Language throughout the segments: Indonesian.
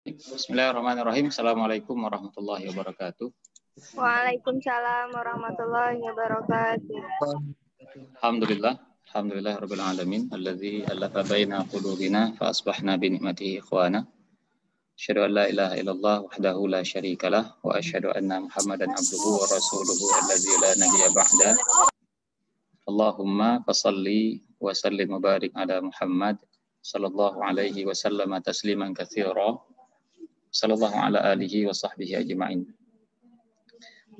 Bismillahirrahmanirrahim. Assalamualaikum warahmatullahi wabarakatuh. Waalaikumsalam warahmatullahi wabarakatuh. Alhamdulillah. Alhamdulillah rabbil alamin alladzi allafa baina qulubina fa asbahna bi ni'matihi ikhwana. Asyhadu an la ilaha illallah wahdahu la syarikalah wa asyhadu anna Muhammadan abduhu wa rasuluhu alladzi la nabiyya ba'da. Allahumma fashalli wa sallim wa barik ala Muhammad sallallahu alaihi wa sallama tasliman katsira. Sallallahu ala alihi wa sahbihi ajma'in.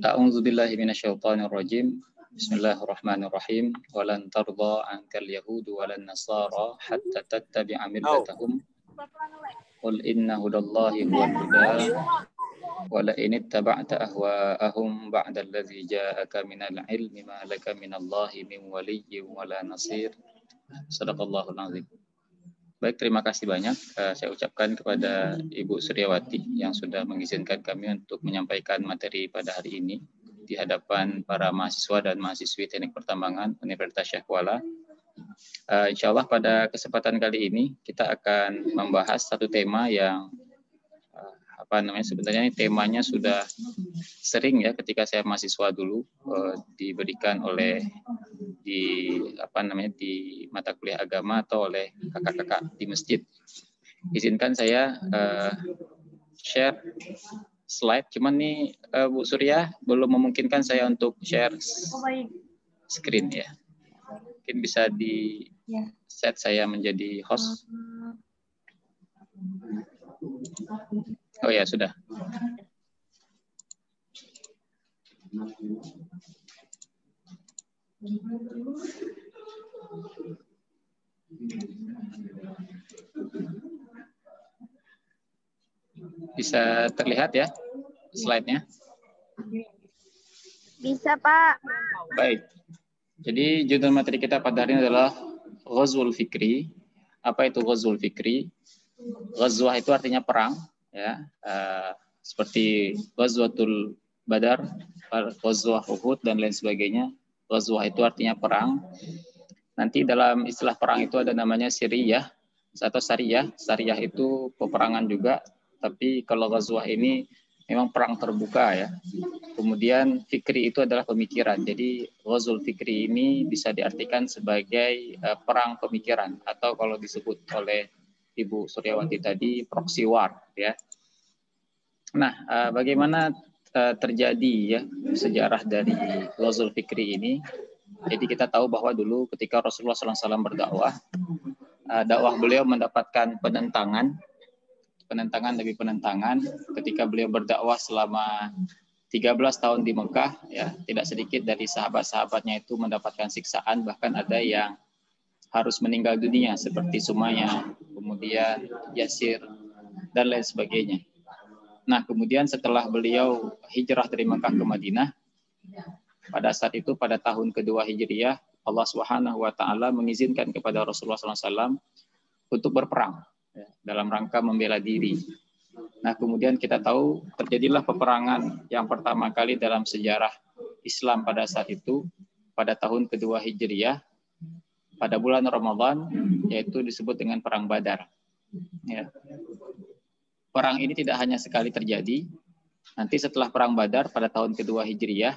A'udzu billahi minasyaitonir rajim. Bismillahirrahmanirrahim. Walan tardha 'ankal yahudu walan nasara hatta tattabi'a millatahum. Qul inna hudallahi huwal huda wa la in ittaba'ta ahwa'ahum ba'da allazi ja'aka minal ilmi ma laka minallahi min waliyyin wala nasir. Shadaqallahul azim. Baik, terima kasih banyak saya ucapkan kepada Ibu Suryawati yang sudah mengizinkan kami untuk menyampaikan materi pada hari ini di hadapan para mahasiswa dan mahasiswi Teknik Pertambangan Universitas Syekh Kuala. Insya Allah pada kesempatan kali ini kita akan membahas satu tema yang sebenarnya temanya sudah sering ya ketika saya mahasiswa dulu diberikan oleh di mata kuliah agama atau oleh kakak-kakak di masjid. Izinkan saya share slide, cuman nih Bu Surya belum memungkinkan saya untuk share screen ya. Mungkin bisa di set saya menjadi host. Oh ya, sudah. Bisa terlihat ya slide-nya? Bisa, Pak. Baik. Jadi judul materi kita pada hari ini adalah Ghazwul Fikri. Apa itu Ghazwul Fikri? Ghazwah itu artinya perang, ya. Seperti Ghazwatul Badar, Ghazwah Uhud dan lain sebagainya. Ghazwah itu artinya perang. Nanti dalam istilah perang itu ada namanya Siriyah atau Sariyah. Sariyah itu peperangan juga, tapi kalau Ghazwah ini memang perang terbuka ya. Kemudian Fikri itu adalah pemikiran. Jadi Ghazwul Fikri ini bisa diartikan sebagai perang pemikiran atau kalau disebut oleh Ibu Suryawati tadi proxy war ya. Nah, bagaimana terjadi ya sejarah dari Ghazwul Fikri ini? Jadi kita tahu bahwa dulu ketika Rasulullah SAW berdakwah, dakwah beliau mendapatkan penentangan demi penentangan. Ketika beliau berdakwah selama 13 tahun di Mekah, ya tidak sedikit dari sahabat-sahabatnya itu mendapatkan siksaan, bahkan ada yang harus meninggal dunia seperti Sumayyah, kemudian Yasir dan lain sebagainya. Nah, kemudian setelah beliau hijrah dari Mekah ke Madinah, pada saat itu pada tahun kedua Hijriyah, Allah Subhanahu wa taala mengizinkan kepada Rasulullah SAW untuk berperang ya, dalam rangka membela diri. Nah, kemudian kita tahu terjadilah peperangan yang pertama kali dalam sejarah Islam pada saat itu pada tahun kedua Hijriyah pada bulan Ramadan, yaitu disebut dengan perang Badar. Ya. Perang ini tidak hanya sekali terjadi. Nanti setelah perang Badar pada tahun kedua Hijriyah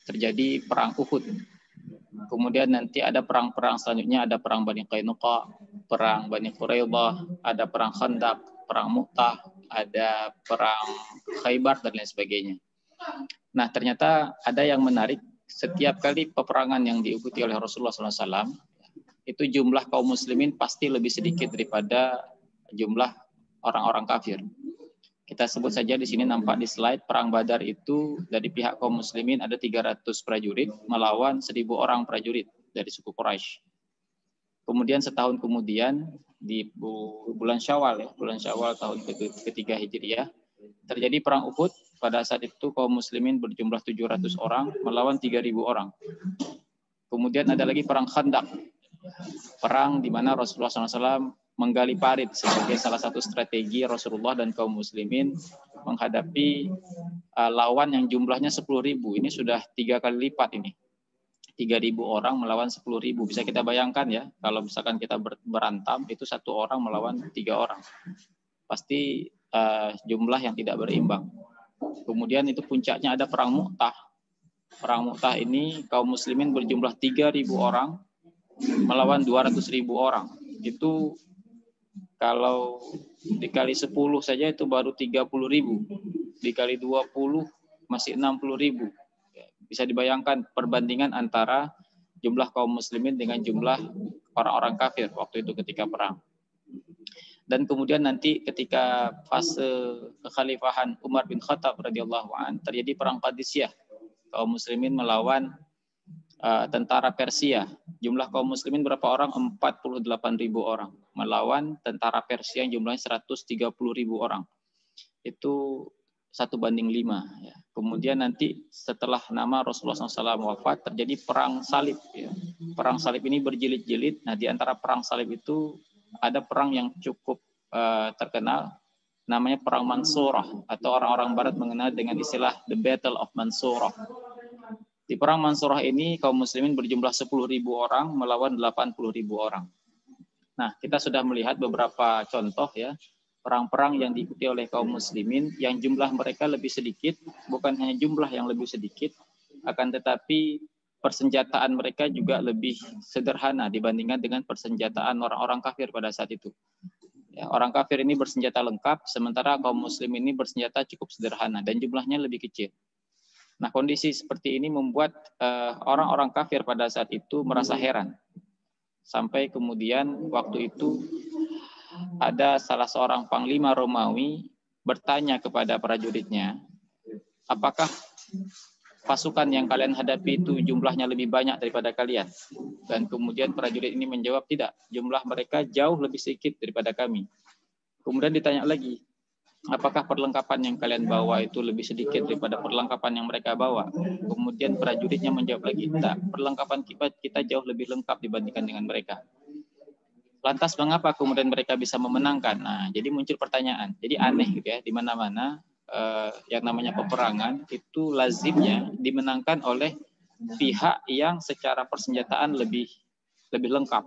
terjadi perang Uhud. Kemudian nanti ada perang-perang selanjutnya, ada perang Bani Qainuqa, perang Bani Quraidah, ada perang Khandaq, perang Mu'tah, ada perang Khaybar dan lain sebagainya. Nah, ternyata ada yang menarik, setiap kali peperangan yang diikuti oleh Rasulullah SAW, itu jumlah kaum muslimin pasti lebih sedikit daripada jumlah orang-orang kafir. Kita sebut saja di sini nampak di slide, perang Badar itu dari pihak kaum muslimin ada 300 prajurit melawan 1.000 orang prajurit dari suku Quraisy. Kemudian setahun kemudian di bulan Syawal tahun ketiga Hijriyah terjadi perang Uhud. Pada saat itu kaum muslimin berjumlah 700 orang melawan 3.000 orang. Kemudian ada lagi perang Khandaq. Perang di mana Rasulullah SAW menggali parit sebagai salah satu strategi Rasulullah dan kaum muslimin menghadapi lawan yang jumlahnya 10.000. Ini sudah 3 kali lipat ini. 3.000 orang melawan 10.000. Bisa kita bayangkan ya, kalau misalkan kita berantam, itu 1 orang melawan 3 orang. Pasti jumlah yang tidak berimbang. Kemudian itu puncaknya ada perang Mu'tah. Perang Mu'tah ini kaum muslimin berjumlah 3.000 orang melawan 200.000 orang. Itu kalau dikali 10 saja itu baru 30.000. Dikali 20 masih 60.000. Bisa dibayangkan perbandingan antara jumlah kaum muslimin dengan jumlah orang-orang kafir waktu itu ketika perang. Dan kemudian nanti ketika fase kekhalifahan Umar bin Khattab radhiyallahu an terjadi perang Qadisiyah. Kaum muslimin melawan tentara Persia. Jumlah kaum muslimin berapa orang? 48.000 orang. Melawan tentara Persia yang jumlahnya 130.000 orang. Itu 1:5. Ya. Kemudian nanti setelah nama Rasulullah SAW wafat terjadi perang salib. Ya. Perang salib ini berjilid-jilid. Nah, di antara perang salib itu ada perang yang cukup terkenal, namanya perang Mansurah, atau orang-orang Barat mengenal dengan istilah The Battle of Mansurah. Di perang Mansurah ini kaum muslimin berjumlah 10.000 orang melawan 80.000 orang. Nah, kita sudah melihat beberapa contoh ya perang-perang yang diikuti oleh kaum muslimin yang jumlah mereka lebih sedikit, bukan hanya jumlah yang lebih sedikit, akan tetapi persenjataan mereka juga lebih sederhana dibandingkan dengan persenjataan orang-orang kafir pada saat itu. Ya, orang kafir ini bersenjata lengkap, sementara kaum muslim ini bersenjata cukup sederhana dan jumlahnya lebih kecil. Nah, kondisi seperti ini membuat orang-orang kafir pada saat itu merasa heran. Sampai kemudian waktu itu ada salah seorang panglima Romawi bertanya kepada prajuritnya, apakah pasukan yang kalian hadapi itu jumlahnya lebih banyak daripada kalian? Dan kemudian prajurit ini menjawab, tidak, jumlah mereka jauh lebih sedikit daripada kami. Kemudian ditanya lagi, apakah perlengkapan yang kalian bawa itu lebih sedikit daripada perlengkapan yang mereka bawa? Kemudian prajuritnya menjawab lagi, tidak, perlengkapan kita jauh lebih lengkap dibandingkan dengan mereka. Lantas mengapa kemudian mereka bisa memenangkan? Nah, jadi muncul pertanyaan. Jadi aneh gitu ya, di mana-mana yang namanya peperangan itu lazimnya dimenangkan oleh pihak yang secara persenjataan lebih lengkap,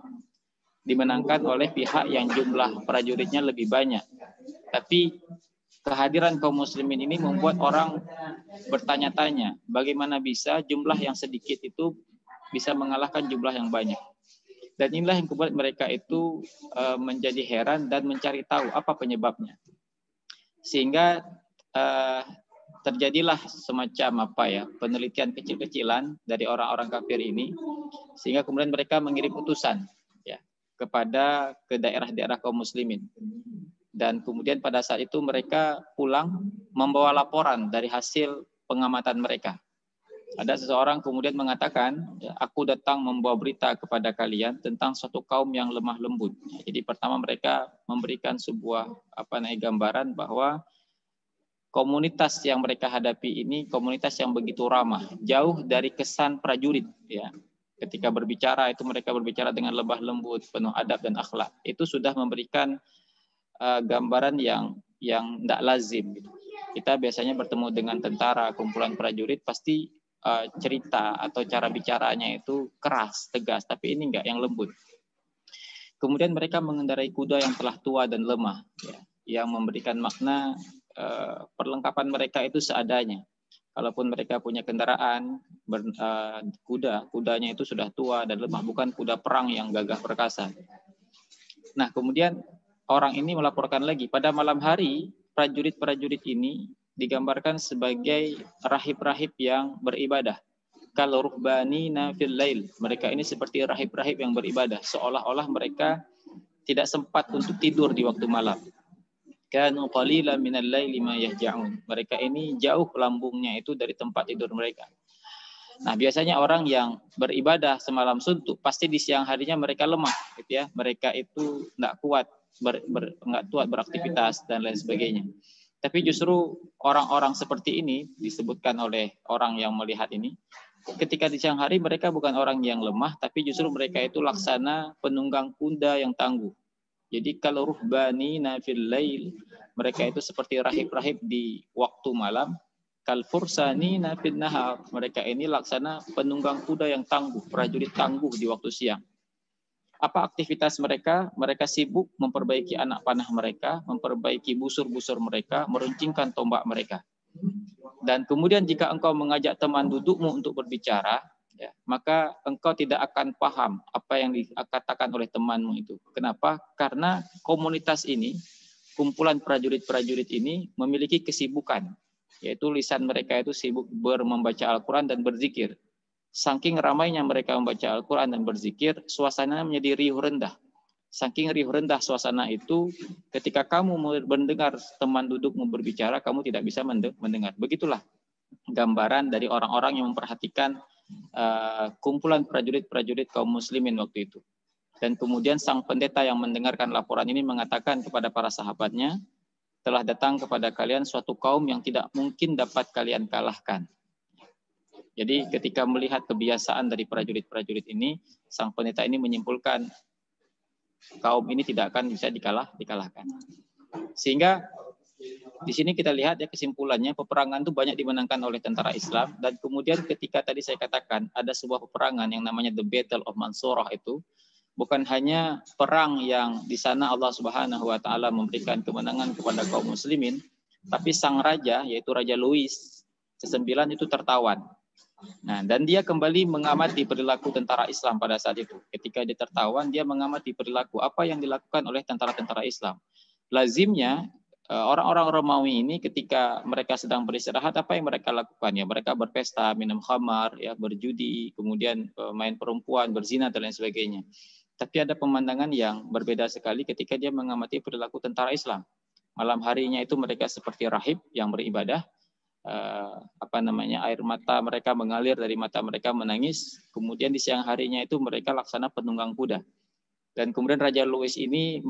dimenangkan oleh pihak yang jumlah prajuritnya lebih banyak. Tapi kehadiran kaum muslimin ini membuat orang bertanya-tanya, bagaimana bisa jumlah yang sedikit itu bisa mengalahkan jumlah yang banyak. Dan inilah yang membuat mereka itu menjadi heran dan mencari tahu apa penyebabnya. Sehingga terjadilah semacam penelitian kecil-kecilan dari orang-orang kafir ini, sehingga kemudian mereka mengirim utusan ya ke daerah-daerah kaum muslimin, dan kemudian pada saat itu mereka pulang membawa laporan dari hasil pengamatan mereka. Ada seseorang kemudian mengatakan, aku datang membawa berita kepada kalian tentang suatu kaum yang lemah lembut. Jadi pertama mereka memberikan sebuah gambaran bahwa komunitas yang mereka hadapi ini komunitas yang begitu ramah, jauh dari kesan prajurit ya. Ketika berbicara itu mereka berbicara dengan lemah lembut, penuh adab dan akhlak. Itu sudah memberikan gambaran yang tidak lazim gitu. Kita biasanya bertemu dengan tentara, kumpulan prajurit, pasti cerita atau cara bicaranya itu keras, tegas, tapi ini enggak, yang lembut. Kemudian mereka mengendarai kuda yang telah tua dan lemah ya, yang memberikan makna perlengkapan mereka itu seadanya. Kalaupun mereka punya kendaraan, kudanya itu sudah tua dan lemah, bukan kuda perang yang gagah perkasa. Nah, kemudian orang ini melaporkan lagi, pada malam hari prajurit-prajurit ini digambarkan sebagai rahib-rahib yang beribadah. Kal ruhbanina fil lail. Mereka ini seperti rahib-rahib yang beribadah, seolah-olah mereka tidak sempat untuk tidur di waktu malam. Kanu qalilan minal laili ma yahja'un. Mereka ini jauh lambungnya itu dari tempat tidur mereka. Nah, biasanya orang yang beribadah semalam suntuk, pasti di siang harinya mereka lemah gitu ya. Mereka itu enggak kuat beraktivitas dan lain sebagainya. Tapi justru orang-orang seperti ini disebutkan oleh orang yang melihat ini, ketika di siang hari mereka bukan orang yang lemah, tapi justru mereka itu laksana penunggang kuda yang tangguh. Jadi kalau ruhbanina fil lail, mereka itu seperti rahib-rahib di waktu malam. Kal fursanina fil nahar, mereka ini laksana penunggang kuda yang tangguh, prajurit tangguh di waktu siang. Apa aktivitas mereka? Mereka sibuk memperbaiki anak panah mereka, memperbaiki busur-busur mereka, meruncingkan tombak mereka. Dan kemudian jika engkau mengajak teman dudukmu untuk berbicara, ya, maka engkau tidak akan paham apa yang dikatakan oleh temanmu itu. Kenapa? Karena komunitas ini, kumpulan prajurit-prajurit ini memiliki kesibukan, yaitu lisan mereka itu sibuk membaca Al-Quran dan berzikir. Saking ramainya mereka membaca Al-Quran dan berzikir, suasananya menjadi riuh rendah. Saking riuh rendah suasana itu, ketika kamu mendengar teman dudukmu berbicara, kamu tidak bisa mendengar. Begitulah gambaran dari orang-orang yang memperhatikan kumpulan prajurit-prajurit kaum muslimin waktu itu. Dan kemudian sang pendeta yang mendengarkan laporan ini mengatakan kepada para sahabatnya, telah datang kepada kalian suatu kaum yang tidak mungkin dapat kalian kalahkan. Jadi ketika melihat kebiasaan dari prajurit-prajurit ini, sang pendeta ini menyimpulkan kaum ini tidak akan bisa dikalahkan. Sehingga di sini kita lihat ya kesimpulannya, peperangan itu banyak dimenangkan oleh tentara Islam. Dan kemudian ketika tadi saya katakan ada sebuah peperangan yang namanya The Battle of Mansurah itu, bukan hanya perang yang di sana Allah Subhanahu wa taala memberikan kemenangan kepada kaum muslimin, tapi sang raja yaitu Raja Louis ke-9 itu tertawan. Nah, dan dia kembali mengamati perilaku tentara Islam pada saat itu. Ketika dia tertawan, dia mengamati perilaku apa yang dilakukan oleh tentara-tentara Islam. Lazimnya orang-orang Romawi ini ketika mereka sedang beristirahat, apa yang mereka lakukan? Ya, mereka berpesta, minum khamar, ya, berjudi, kemudian main perempuan, berzina dan lain sebagainya. Tapi ada pemandangan yang berbeda sekali ketika dia mengamati perilaku tentara Islam. Malam harinya itu mereka seperti rahib yang beribadah. Air mata mereka mengalir dari mata mereka menangis. Kemudian di siang harinya itu mereka laksana penunggang kuda. Dan kemudian Raja Louis ini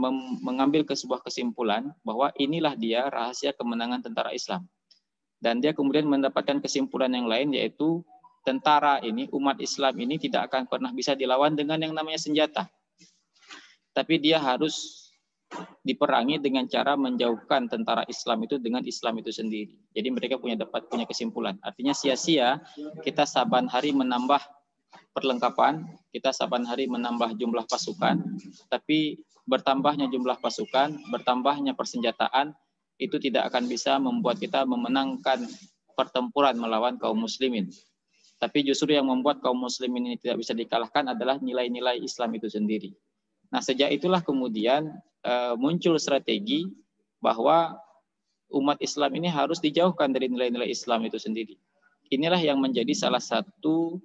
mengambil ke sebuah kesimpulan bahwa inilah dia rahasia kemenangan tentara Islam. Dan dia kemudian mendapatkan kesimpulan yang lain, yaitu tentara ini, umat Islam ini tidak akan pernah bisa dilawan dengan yang namanya senjata. Tapi dia harus diperangi dengan cara menjauhkan tentara Islam itu dengan Islam itu sendiri. Jadi mereka punya kesimpulan. Artinya sia-sia kita saban hari menambah perlengkapan, kita saban hari menambah jumlah pasukan, tapi bertambahnya jumlah pasukan, bertambahnya persenjataan, itu tidak akan bisa membuat kita memenangkan pertempuran melawan kaum muslimin. Tapi justru yang membuat kaum muslimin ini tidak bisa dikalahkan adalah nilai-nilai Islam itu sendiri. Nah, sejak itulah kemudian muncul strategi bahwa umat Islam ini harus dijauhkan dari nilai-nilai Islam itu sendiri. Inilah yang menjadi salah satu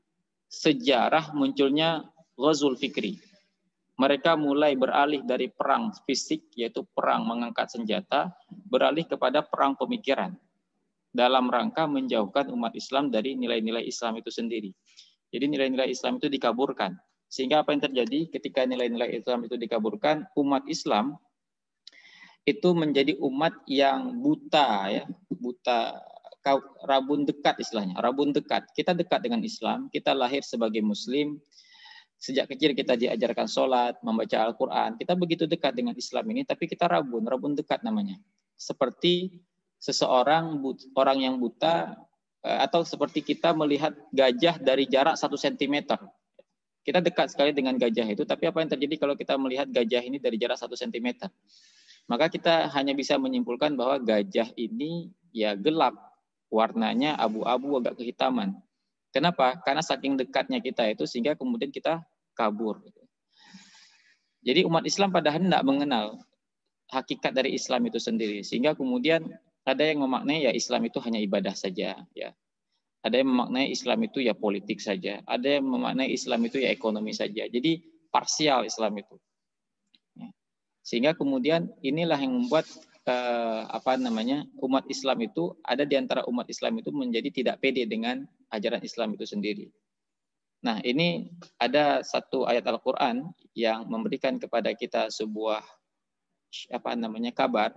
sejarah munculnya Ghazwul Fikri. Mereka mulai beralih dari perang fisik, yaitu perang mengangkat senjata, beralih kepada perang pemikiran dalam rangka menjauhkan umat Islam dari nilai-nilai Islam itu sendiri. Jadi nilai-nilai Islam itu dikaburkan. Sehingga apa yang terjadi ketika nilai-nilai Islam itu dikaburkan, umat Islam itu menjadi umat yang buta, ya, buta, rabun dekat istilahnya, rabun dekat. Kita dekat dengan Islam, kita lahir sebagai Muslim, sejak kecil kita diajarkan sholat, membaca Al-Quran, kita begitu dekat dengan Islam ini, tapi kita rabun dekat namanya. Seperti seseorang, orang yang buta, atau seperti kita melihat gajah dari jarak 1 cm. Kita dekat sekali dengan gajah itu, tapi apa yang terjadi kalau kita melihat gajah ini dari jarak 1 cm? Maka kita hanya bisa menyimpulkan bahwa gajah ini ya gelap, warnanya abu-abu agak kehitaman. Kenapa? Karena saking dekatnya kita itu sehingga kemudian kita kabur. Jadi umat Islam padahal tidak mengenal hakikat dari Islam itu sendiri, sehingga kemudian ada yang memaknai ya Islam itu hanya ibadah saja, ya. Ada yang memaknai Islam itu ya politik saja. Ada yang memaknai Islam itu ya ekonomi saja. Jadi parsial Islam itu. Sehingga kemudian inilah yang membuat umat Islam itu ada di antara umat Islam itu menjadi tidak pede dengan ajaran Islam itu sendiri. Nah, ini ada satu ayat Al-Qur'an yang memberikan kepada kita sebuah kabar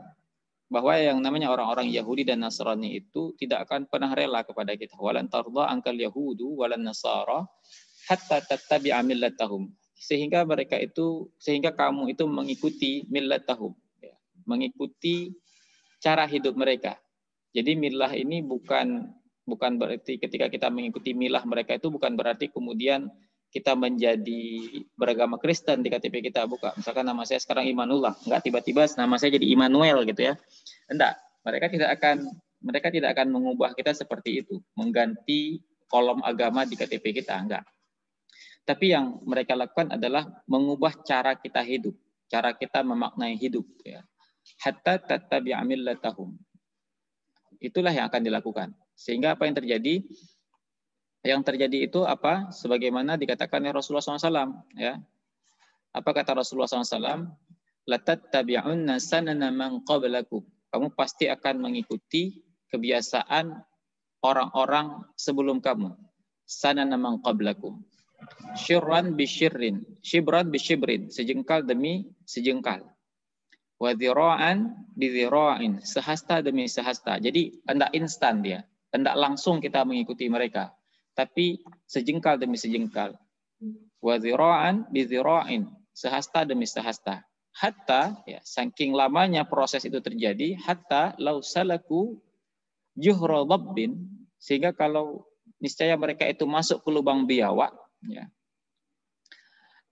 bahwa yang namanya orang-orang Yahudi dan Nasrani itu tidak akan pernah rela kepada kita. Walan tardha ankal yahudu walan nasara hatta tattabi'a millatahum. Sehingga kamu itu mengikuti millatahum, ya, mengikuti cara hidup mereka. Jadi millah ini bukan berarti ketika kita mengikuti milah mereka itu bukan berarti kemudian kita menjadi beragama Kristen di KTP kita, bukan. Misalkan nama saya sekarang Imanullah, enggak tiba-tiba nama saya jadi Immanuel gitu ya. Enggak, mereka tidak akan mengubah kita seperti itu, mengganti kolom agama di KTP kita, enggak. Tapi yang mereka lakukan adalah mengubah cara kita hidup, cara kita memaknai hidup ya. Hatta tattabi'a millatahum. Itulah yang akan dilakukan. Sehingga apa yang terjadi? Yang terjadi itu apa? Sebagaimana dikatakan oleh Rasulullah SAW. Ya. Apa kata Rasulullah SAW? Latattabi'unna sanana man qablakum. Kamu pasti akan mengikuti kebiasaan orang-orang sebelum kamu. Sanana man qablakum. Syirran bisyirrin. Shibran bisyibrin. Sejengkal demi sejengkal. Wa dhira'an bidhira'in. Sehasta demi sehasta. Jadi hendak instan dia. Hendak langsung kita mengikuti mereka. Tapi sejengkal demi sejengkal. Wa dhira'an bidhira'in. Sehasta demi sehasta. Hatta, ya, saking lamanya proses itu terjadi, hatta lau salaku juhra dhabbin, sehingga kalau niscaya mereka itu masuk ke lubang biawak, ya,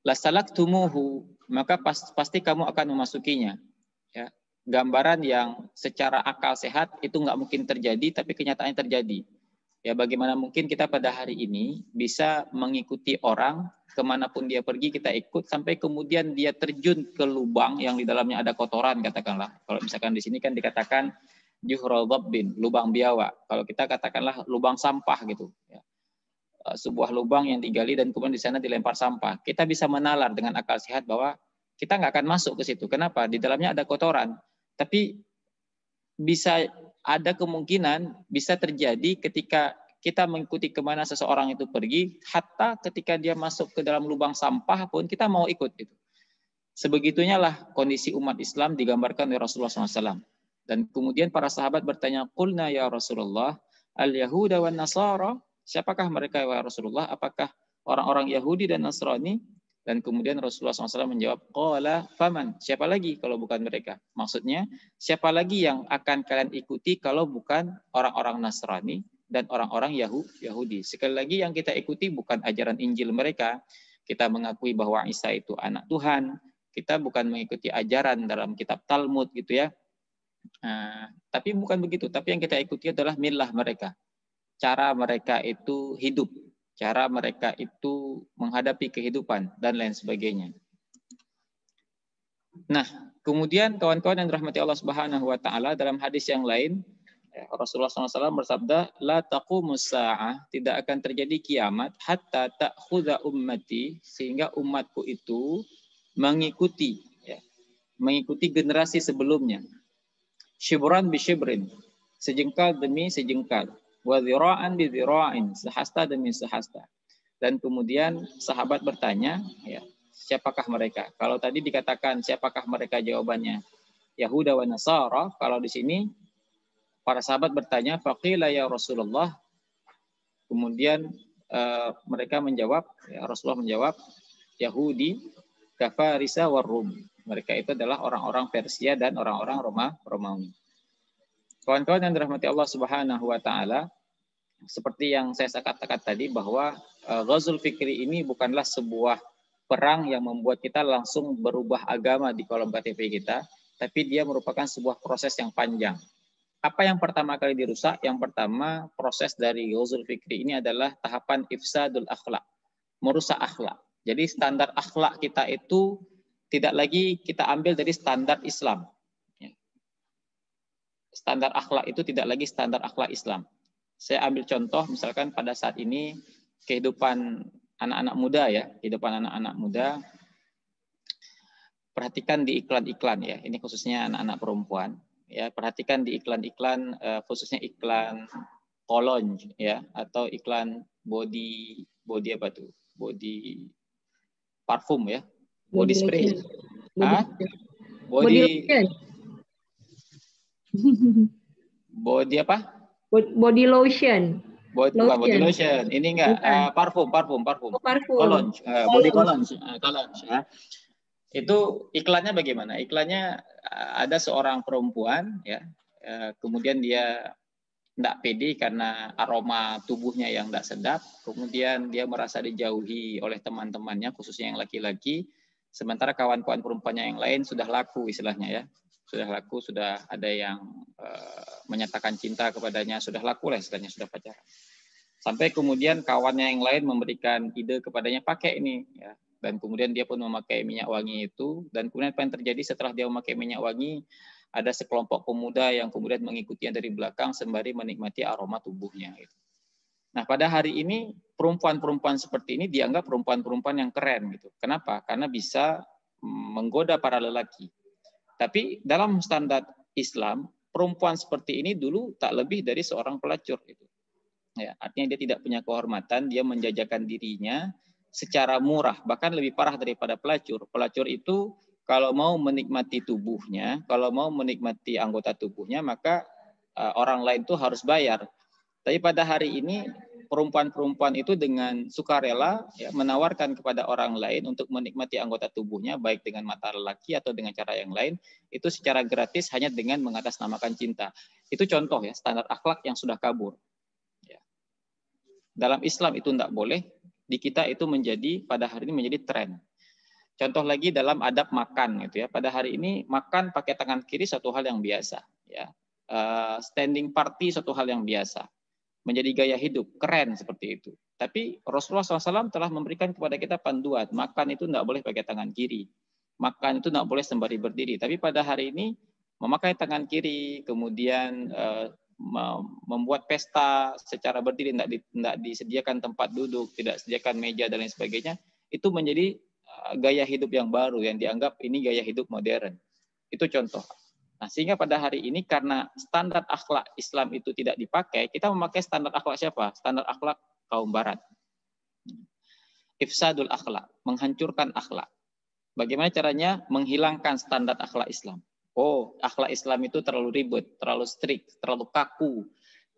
la salaktumuhu, maka pasti kamu akan memasukinya. Ya. Gambaran yang secara akal sehat itu nggak mungkin terjadi, tapi kenyataannya terjadi. Ya, bagaimana mungkin kita pada hari ini bisa mengikuti orang kemanapun dia pergi, kita ikut sampai kemudian dia terjun ke lubang yang di dalamnya ada kotoran, katakanlah. Kalau misalkan di sini kan dikatakan juhra dhabbin, lubang biawak. Kalau kita katakanlah lubang sampah gitu. Ya. Sebuah lubang yang digali dan kemudian di sana dilempar sampah. Kita bisa menalar dengan akal sehat bahwa kita nggak akan masuk ke situ. Kenapa? Di dalamnya ada kotoran. Tapi bisa ada kemungkinan bisa terjadi ketika kita mengikuti kemana seseorang itu pergi, hatta ketika dia masuk ke dalam lubang sampah pun kita mau ikut itu. Sebegitunya lah kondisi umat Islam digambarkan oleh Rasulullah SAW. Dan kemudian para sahabat bertanya, Qulna ya Rasulullah, al-Yahuda wa Nasara, siapakah mereka ya Rasulullah? Apakah orang-orang Yahudi dan Nasrani? Dan kemudian Rasulullah SAW menjawab, Qala faman, siapa lagi kalau bukan mereka? Maksudnya, siapa lagi yang akan kalian ikuti kalau bukan orang-orang Nasrani dan orang-orang Yahudi? Sekali lagi yang kita ikuti bukan ajaran Injil mereka. Kita mengakui bahwa Isa itu anak Tuhan. Kita bukan mengikuti ajaran dalam kitab Talmud gitu ya. Tapi bukan begitu. Tapi yang kita ikuti adalah millah mereka. Cara mereka itu hidup. Cara mereka itu menghadapi kehidupan dan lain sebagainya. Nah, kemudian kawan-kawan yang dirahmati Allah Subhanahu wa taala, dalam hadis yang lain Rasulullah SAW bersabda, la taqumus sa'ah, tidak akan terjadi kiamat hatta ta'khudha ummati, sehingga umatku itu mengikuti generasi sebelumnya. Shibran bi shibrin, sejengkal demi sejengkal. Wa dhira'an bi dhira'in, sehasta demi sehasta. Dan kemudian sahabat bertanya, ya, siapakah mereka? Kalau tadi dikatakan siapakah mereka, jawabannya Yahuda wa Nasara. Kalau di sini para sahabat bertanya, faqila ya Rasulullah. Kemudian mereka menjawab, ya, Rasulullah menjawab, Yahudi, Kafarisa wa Rum. Mereka itu adalah orang-orang Persia dan orang-orang Romawi. Kawan-kawan yang dirahmati Allah Subhanahu wa taala, seperti yang saya katakan tadi bahwa Ghazul Fikri ini bukanlah sebuah perang yang membuat kita langsung berubah agama di kolom KTP kita, tapi dia merupakan sebuah proses yang panjang. Apa yang pertama kali dirusak? Yang pertama, proses dari Ghazul Fikri ini adalah tahapan ifsadul akhlak, merusak akhlak. Jadi standar akhlak kita itu tidak lagi kita ambil dari standar Islam. Standar akhlak itu tidak lagi standar akhlak Islam. Saya ambil contoh, misalkan pada saat ini kehidupan anak-anak muda ya, kehidupan anak-anak muda. Perhatikan di iklan-iklan ya, ini khususnya anak-anak perempuan. Ya, perhatikan di iklan-iklan, khususnya iklan kolon ya, atau iklan body apa tuh? Body parfum ya, body spray. Body body apa? Body lotion. Bukan body lotion. Ini enggak parfum. Oh, parfum. Cologne, body cologne. Ya. Itu iklannya bagaimana? Iklannya ada seorang perempuan ya. Kemudian dia tidak pede karena aroma tubuhnya yang tidak sedap, kemudian dia merasa dijauhi oleh teman-temannya, khususnya yang laki-laki, sementara kawan-kawan perempuannya yang lain sudah laku istilahnya ya, sudah laku, sudah ada yang menyatakan cinta kepadanya, sudah laku lah istilahnya, sudah pacaran. Sampai kemudian kawannya yang lain memberikan ide kepadanya, pakai ini, ya. Dan kemudian dia pun memakai minyak wangi itu, dan kemudian apa yang terjadi setelah dia memakai minyak wangi, ada sekelompok pemuda yang kemudian mengikutinya dari belakang sembari menikmati aroma tubuhnya. Nah, pada hari ini perempuan-perempuan seperti ini dianggap perempuan-perempuan yang keren gitu. Kenapa? Karena bisa menggoda para lelaki. Tapi dalam standar Islam, perempuan seperti ini dulu tak lebih dari seorang pelacur gitu. Ya, artinya dia tidak punya kehormatan, dia menjajakan dirinya secara murah, bahkan lebih parah daripada pelacur. Pelacur itu kalau mau menikmati tubuhnya, kalau mau menikmati anggota tubuhnya, maka orang lain itu harus bayar. Tapi pada hari ini perempuan-perempuan itu dengan sukarela ya, menawarkan kepada orang lain untuk menikmati anggota tubuhnya, baik dengan mata lelaki atau dengan cara yang lain, itu secara gratis hanya dengan mengatasnamakan cinta. Itu contoh ya, standar akhlak yang sudah kabur. Ya. Dalam Islam itu tidak boleh, di kita itu menjadi, pada hari ini menjadi tren. Contoh lagi dalam adab makan gitu ya. Pada hari ini makan pakai tangan kiri satu hal yang biasa ya. Standing party satu hal yang biasa. Menjadi gaya hidup, keren seperti itu. Tapi Rasulullah SAW telah memberikan kepada kita panduan, makan itu tidak boleh pakai tangan kiri. Makan itu tidak boleh sembari berdiri. Tapi pada hari ini memakai tangan kiri, kemudian membuat pesta secara berdiri, tidak disediakan tempat duduk, tidak disediakan meja dan lain sebagainya, itu menjadi gaya hidup yang baru yang dianggap ini gaya hidup modern. Itu contoh. Nah, sehingga pada hari ini karena standar akhlak Islam itu tidak dipakai, kita memakai standar akhlak siapa? Standar akhlak kaum barat. Ifsadul akhlak, menghancurkan akhlak. Bagaimana caranya? Menghilangkan standar akhlak Islam. Oh, akhlak Islam itu terlalu ribet, terlalu strict, terlalu kaku,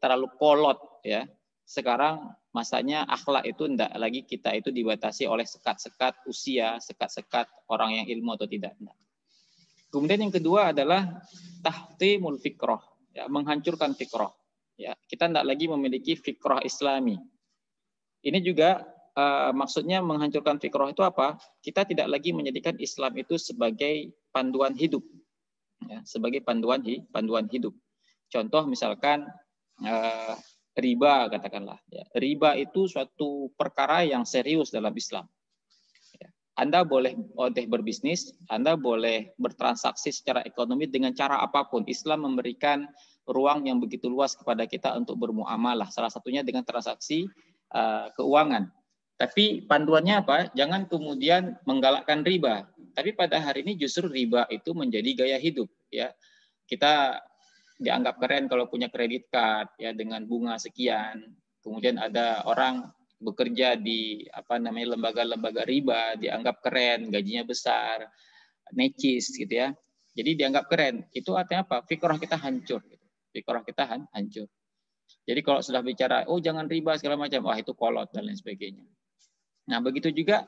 terlalu kolot ya. Sekarang masanya akhlak itu tidak lagi kita itu dibatasi oleh sekat-sekat usia, sekat-sekat orang yang ilmu atau tidak. Kemudian yang kedua adalah tahtimul fikroh, ya, menghancurkan fikroh. Ya, kita tidak lagi memiliki fikroh Islami. Ini juga maksudnya menghancurkan fikroh itu apa? Kita tidak lagi menjadikan Islam itu sebagai panduan hidup, ya, sebagai panduan hidup. Contoh misalkan riba katakanlah. Ya, riba itu suatu perkara yang serius dalam Islam. Anda boleh berbisnis, Anda boleh bertransaksi secara ekonomi dengan cara apapun. Islam memberikan ruang yang begitu luas kepada kita untuk bermuamalah. Salah satunya dengan transaksi keuangan. Tapi panduannya apa? Jangan kemudian menggalakkan riba. Tapi pada hari ini justru riba itu menjadi gaya hidup. Ya, kita dianggap keren kalau punya kredit card ya dengan bunga sekian. Kemudian ada orang bekerja di lembaga-lembaga riba, dianggap keren, gajinya besar, necis gitu ya. Jadi dianggap keren. Itu artinya apa? Fikrah kita hancur. Gitu. Fikrah kita hancur. Jadi kalau sudah bicara, oh jangan riba segala macam, wah itu kolot dan lain sebagainya. Nah begitu juga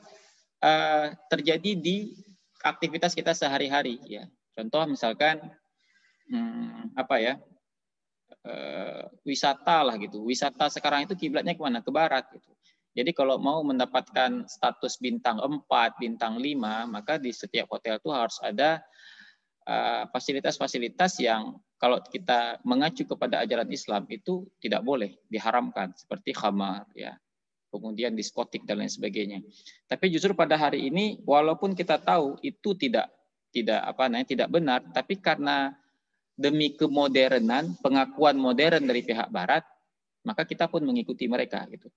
terjadi di aktivitas kita sehari-hari. Ya. Contoh misalkan wisata lah gitu. Wisata sekarang itu kiblatnya kemana? Ke barat gitu. Jadi kalau mau mendapatkan status bintang 4, bintang 5, maka di setiap hotel itu harus ada fasilitas-fasilitas yang kalau kita mengacu kepada ajaran Islam itu tidak boleh, diharamkan seperti khamar ya. Kemudian diskotik dan lain sebagainya. Tapi justru pada hari ini walaupun kita tahu itu tidak benar, tapi karena demi kemodernan, pengakuan modern dari pihak barat, maka kita pun mengikuti mereka gitu.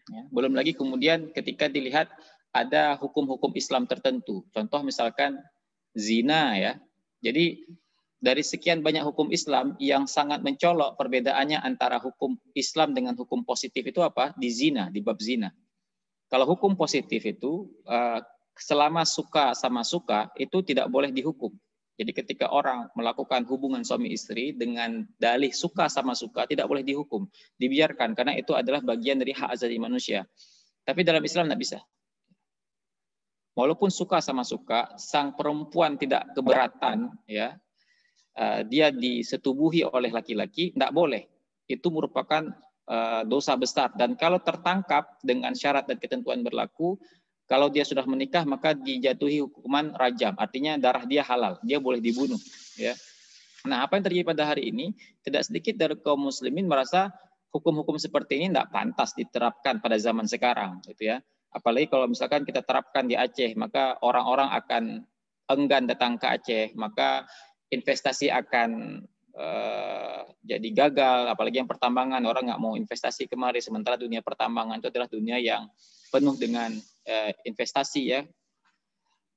Ya, belum lagi kemudian ketika dilihat ada hukum-hukum Islam tertentu, contoh misalkan zina ya. Jadi dari sekian banyak hukum Islam yang sangat mencolok perbedaannya antara hukum Islam dengan hukum positif itu apa? Di zina, di bab zina. Kalau hukum positif itu selama suka sama suka itu tidak boleh dihukum. Jadi ketika orang melakukan hubungan suami istri dengan dalih suka sama suka tidak boleh dihukum, dibiarkan karena itu adalah bagian dari hak asasi manusia. Tapi dalam Islam tidak bisa. Walaupun suka sama suka, sang perempuan tidak keberatan, ya, dia disetubuhi oleh laki-laki, tidak boleh. itu merupakan dosa besar, dan kalau tertangkap dengan syarat dan ketentuan berlaku, kalau dia sudah menikah maka dijatuhi hukuman rajam, artinya darah dia halal, dia boleh dibunuh, ya. Nah, apa yang terjadi pada hari ini, tidak sedikit dari kaum muslimin merasa hukum-hukum seperti ini tidak pantas diterapkan pada zaman sekarang, gitu ya. Apalagi kalau misalkan kita terapkan di Aceh, maka orang-orang akan enggan datang ke Aceh, maka investasi akan jadi gagal, apalagi yang pertambangan, orang nggak mau investasi kemari, sementara dunia pertambangan itu adalah dunia yang penuh dengan investasi, ya,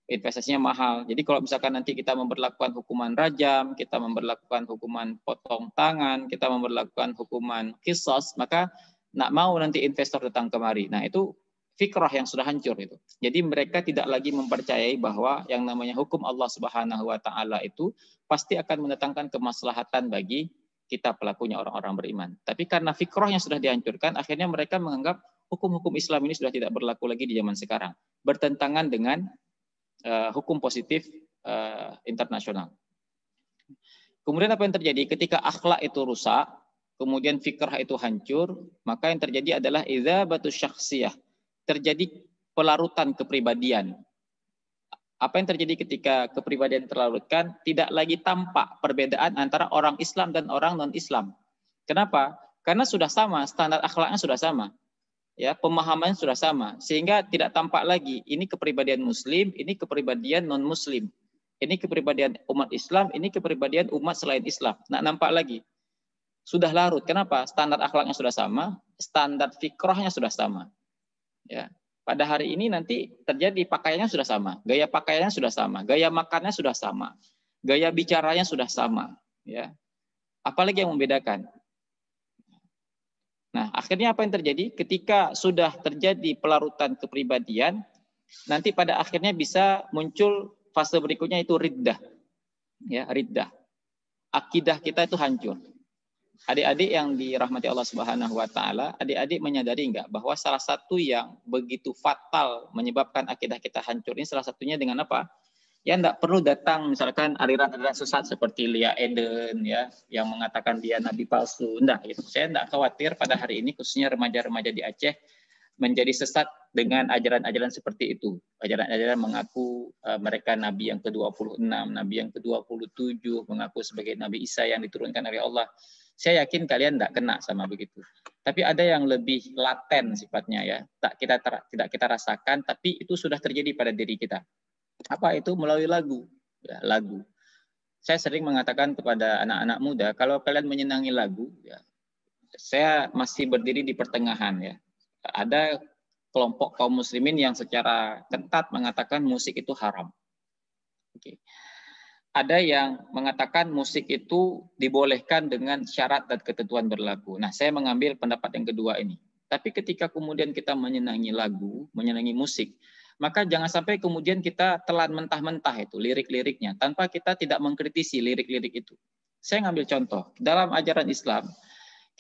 investasinya mahal. Jadi kalau misalkan nanti kita memberlakukan hukuman rajam, kita memberlakukan hukuman potong tangan, kita memberlakukan hukuman qisas, maka nggak mau nanti investor datang kemari. Nah, itu fikrah yang sudah hancur itu. Jadi mereka tidak lagi mempercayai bahwa yang namanya hukum Allah Subhanahu wa taala itu pasti akan mendatangkan kemaslahatan bagi kita pelakunya, orang-orang beriman. Tapi karena fikrahnya sudah dihancurkan, akhirnya mereka menganggap hukum-hukum Islam ini sudah tidak berlaku lagi di zaman sekarang. Bertentangan dengan hukum positif internasional. Kemudian apa yang terjadi ketika akhlak itu rusak, kemudian fikrah itu hancur, maka yang terjadi adalah idzabatu syakhsiyah. Terjadi pelarutan kepribadian. Apa yang terjadi ketika kepribadian terlarutkan? Tidak lagi tampak perbedaan antara orang Islam dan orang non-Islam. Kenapa? Karena sudah sama, standar akhlaknya sudah sama. Ya, pemahamannya sudah sama, sehingga tidak tampak lagi ini kepribadian Muslim, ini kepribadian non-Muslim, ini kepribadian umat Islam, ini kepribadian umat selain Islam. Nggak nampak lagi, sudah larut. Kenapa? Standar akhlaknya sudah sama, standar fikrahnya sudah sama. Ya, pada hari ini nanti terjadi pakaiannya sudah sama, gaya pakaiannya sudah sama, gaya makannya sudah sama, gaya bicaranya sudah sama. Ya, apalagi yang membedakan? Nah, akhirnya apa yang terjadi? Ketika sudah terjadi pelarutan kepribadian, nanti pada akhirnya bisa muncul fase berikutnya, itu riddah. Ya, riddah. Akidah kita itu hancur. Adik-adik yang dirahmati Allah Subhanahu wa taala, adik-adik menyadari enggak bahwa salah satu yang begitu fatal menyebabkan akidah kita hancur ini salah satunya dengan apa? Ya, enggak perlu datang misalkan aliran-aliran sesat seperti Lia Eden, ya, yang mengatakan dia nabi palsu. Enggak, gitu. Saya enggak khawatir pada hari ini khususnya remaja-remaja di Aceh menjadi sesat dengan ajaran-ajaran seperti itu. Ajaran-ajaran mengaku mereka nabi yang ke-26, nabi yang ke-27, mengaku sebagai Nabi Isa yang diturunkan oleh Allah. Saya yakin kalian tidak kena sama begitu. Tapi ada yang lebih laten sifatnya, ya. Tidak kita rasakan, tapi itu sudah terjadi pada diri kita. Apa itu? Melalui lagu. Ya, lagu. Saya sering mengatakan kepada anak-anak muda, kalau kalian menyenangi lagu, ya, saya masih berdiri di pertengahan, ya. Ada kelompok kaum muslimin yang secara ketat mengatakan musik itu haram. Oke. Ada yang mengatakan musik itu dibolehkan dengan syarat dan ketentuan berlaku. Nah, saya mengambil pendapat yang kedua ini. Tapi ketika kemudian kita menyenangi lagu, menyenangi musik, maka jangan sampai kemudian kita telan mentah-mentah itu lirik-liriknya tanpa kita tidak mengkritisi lirik-lirik itu. Saya ngambil contoh, dalam ajaran Islam,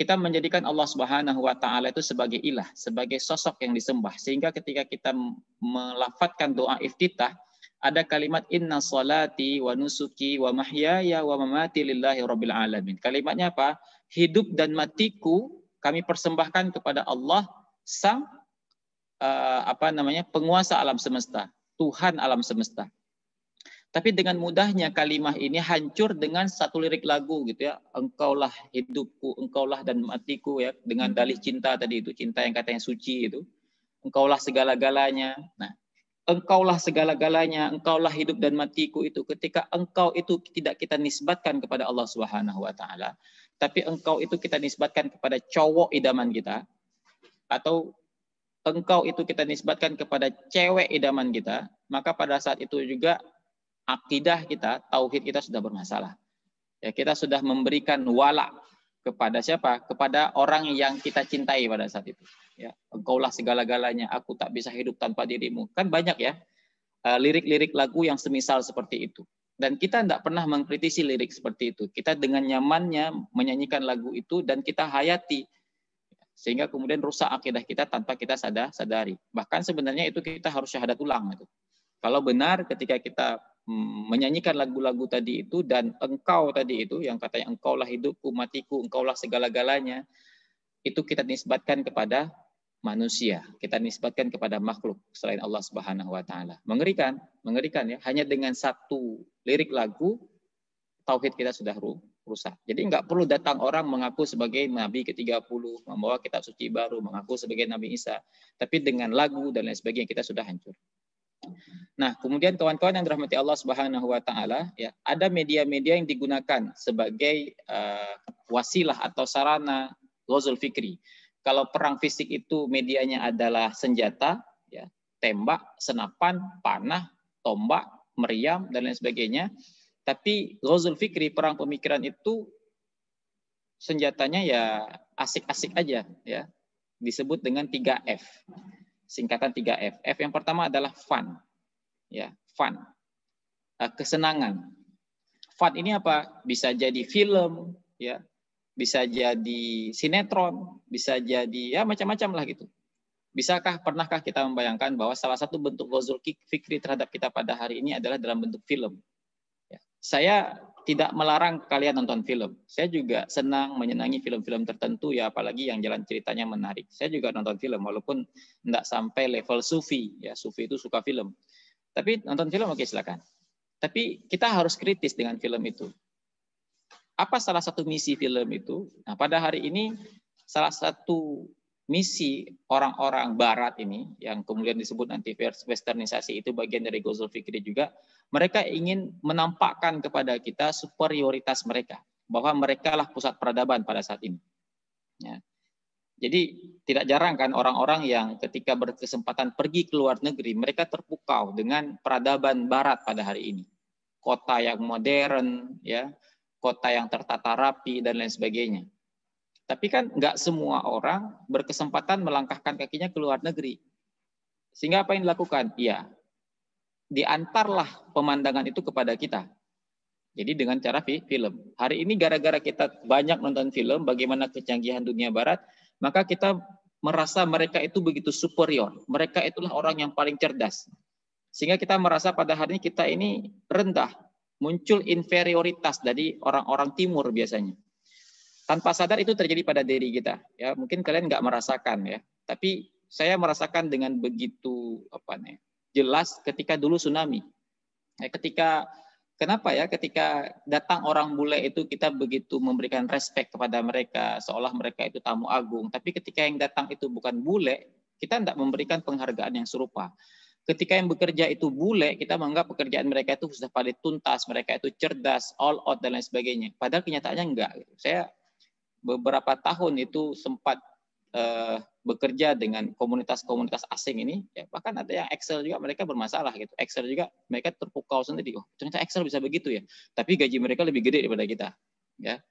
kita menjadikan Allah Subhanahu wa taala itu sebagai ilah, sebagai sosok yang disembah, sehingga ketika kita melafadzkan doa iftitah, ada kalimat inna salati wa nusuki wa mahyaya wa mamati lillahi rabbil alamin. Kalimatnya apa? Hidup dan matiku kami persembahkan kepada Allah sang penguasa alam semesta, Tuhan alam semesta. Tapi dengan mudahnya kalimah ini hancur dengan satu lirik lagu, gitu ya. Engkaulah hidupku, engkaulah dan matiku, ya, dengan dalih cinta tadi itu, cinta yang katanya suci itu. Engkaulah segala-galanya. Nah, engkaulah segala-galanya, engkaulah hidup dan matiku itu. Ketika engkau itu tidak kita nisbatkan kepada Allah Subhanahu wa taala, tapi engkau itu kita nisbatkan kepada cowok idaman kita, atau engkau itu kita nisbatkan kepada cewek idaman kita, maka pada saat itu juga akidah kita, tauhid kita sudah bermasalah. Ya, kita sudah memberikan wala kepada siapa? Kepada orang yang kita cintai pada saat itu. Ya, engkaulah segala-galanya, aku tak bisa hidup tanpa dirimu. Kan banyak, ya, lirik-lirik lagu yang semisal seperti itu. Dan kita tidak pernah mengkritisi lirik seperti itu. Kita dengan nyamannya menyanyikan lagu itu dan kita hayati. Sehingga kemudian rusak akidah kita tanpa kita sadari. Bahkan sebenarnya itu kita harus syahadat ulang. Itu. Kalau benar ketika kita menyanyikan lagu-lagu tadi itu, dan engkau tadi itu yang katanya engkaulah hidupku, matiku, engkaulah segala-galanya, itu kita nisbatkan kepada manusia, kita nisbatkan kepada makhluk selain Allah Subhanahu wa taala. Mengerikan, mengerikan ya. Hanya dengan satu lirik lagu tauhid kita sudah rusak. Jadi nggak perlu datang orang mengaku sebagai nabi ke-30, membawa kitab suci baru, mengaku sebagai Nabi Isa, tapi dengan lagu dan lain sebagainya kita sudah hancur. Nah, kemudian kawan-kawan yang dirahmati Allah Subhanahu wa taala, ya, ada media-media yang digunakan sebagai wasilah atau sarana ghazul fikri. Kalau perang fisik itu medianya adalah senjata, ya, tembak, senapan, panah, tombak, meriam dan lain sebagainya. Tapi ghazul fikri, perang pemikiran itu senjatanya ya asik-asik aja, ya. Disebut dengan 3F. Singkatan 3F. F yang pertama adalah fun. Ya, fun. Kesenangan. Fun ini apa? Bisa jadi film, ya. Bisa jadi sinetron, bisa jadi ya macam-macam lah gitu. Pernahkah kita membayangkan bahwa salah satu bentuk ghazul fikri terhadap kita pada hari ini adalah dalam bentuk film? Ya. Saya tidak melarang kalian nonton film. Saya juga senang menyenangi film-film tertentu, ya, apalagi yang jalan ceritanya menarik. Saya juga nonton film walaupun tidak sampai level sufi. Ya, sufi itu suka film. Tapi nonton film oke, silakan. Tapi kita harus kritis dengan film itu. Apa salah satu misi film itu? Nah, pada hari ini salah satu misi orang-orang barat ini yang kemudian disebut nanti westernisasi itu bagian dari ghazul fikri juga. Mereka ingin menampakkan kepada kita superioritas mereka, bahwa mereka lah pusat peradaban pada saat ini. Ya. Jadi tidak jarang kan orang-orang yang ketika berkesempatan pergi ke luar negeri, mereka terpukau dengan peradaban barat pada hari ini. Kota yang modern, ya, kota yang tertata rapi dan lain sebagainya. Tapi kan nggak semua orang berkesempatan melangkahkan kakinya ke luar negeri. Sehingga apa yang dilakukan? Iya, diantarlah pemandangan itu kepada kita. Jadi dengan cara film. Hari ini gara-gara kita banyak nonton film, bagaimana kecanggihan dunia barat, maka kita merasa mereka itu begitu superior. Mereka itulah orang yang paling cerdas. Sehingga kita merasa pada hari ini kita ini rendah. Muncul inferioritas dari orang-orang timur biasanya. Tanpa sadar itu terjadi pada diri kita. Ya, mungkin kalian nggak merasakan, ya. Tapi saya merasakan dengan begitu jelas ketika dulu tsunami. Ya, kenapa ya ketika datang orang bule itu kita begitu memberikan respek kepada mereka seolah mereka itu tamu agung. Tapi ketika yang datang itu bukan bule, kita tidak memberikan penghargaan yang serupa. Ketika yang bekerja itu bule, kita menganggap pekerjaan mereka itu sudah paling tuntas, mereka itu cerdas, all out dan lain sebagainya. Padahal kenyataannya enggak. Saya beberapa tahun itu sempat bekerja dengan komunitas-komunitas asing ini, ya, bahkan ada yang Excel juga mereka bermasalah gitu. Excel juga mereka terpukau sendiri. Oh, ternyata Excel bisa begitu ya. Tapi gaji mereka lebih gede daripada kita. Ya.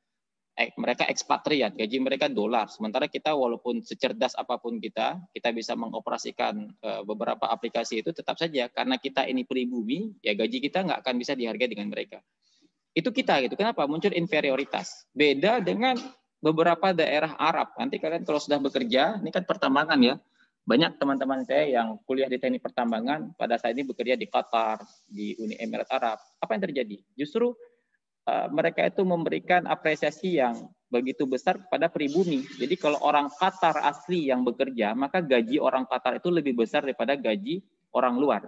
Mereka ekspatriat, gaji mereka dolar. Sementara kita walaupun secerdas apapun kita bisa mengoperasikan beberapa aplikasi itu, tetap saja karena kita ini pribumi, ya gaji kita nggak akan bisa dihargai dengan mereka. Itu kita gitu. Kenapa? Muncul inferioritas. Beda dengan beberapa daerah Arab. Nanti kalian kalau sudah bekerja, ini kan pertambangan ya. Banyak teman-teman saya yang kuliah di teknik pertambangan pada saat ini bekerja di Qatar, di Uni Emirat Arab. Apa yang terjadi? Justru mereka itu memberikan apresiasi yang begitu besar kepada pribumi. Jadi kalau orang Qatar asli yang bekerja, maka gaji orang Qatar itu lebih besar daripada gaji orang luar.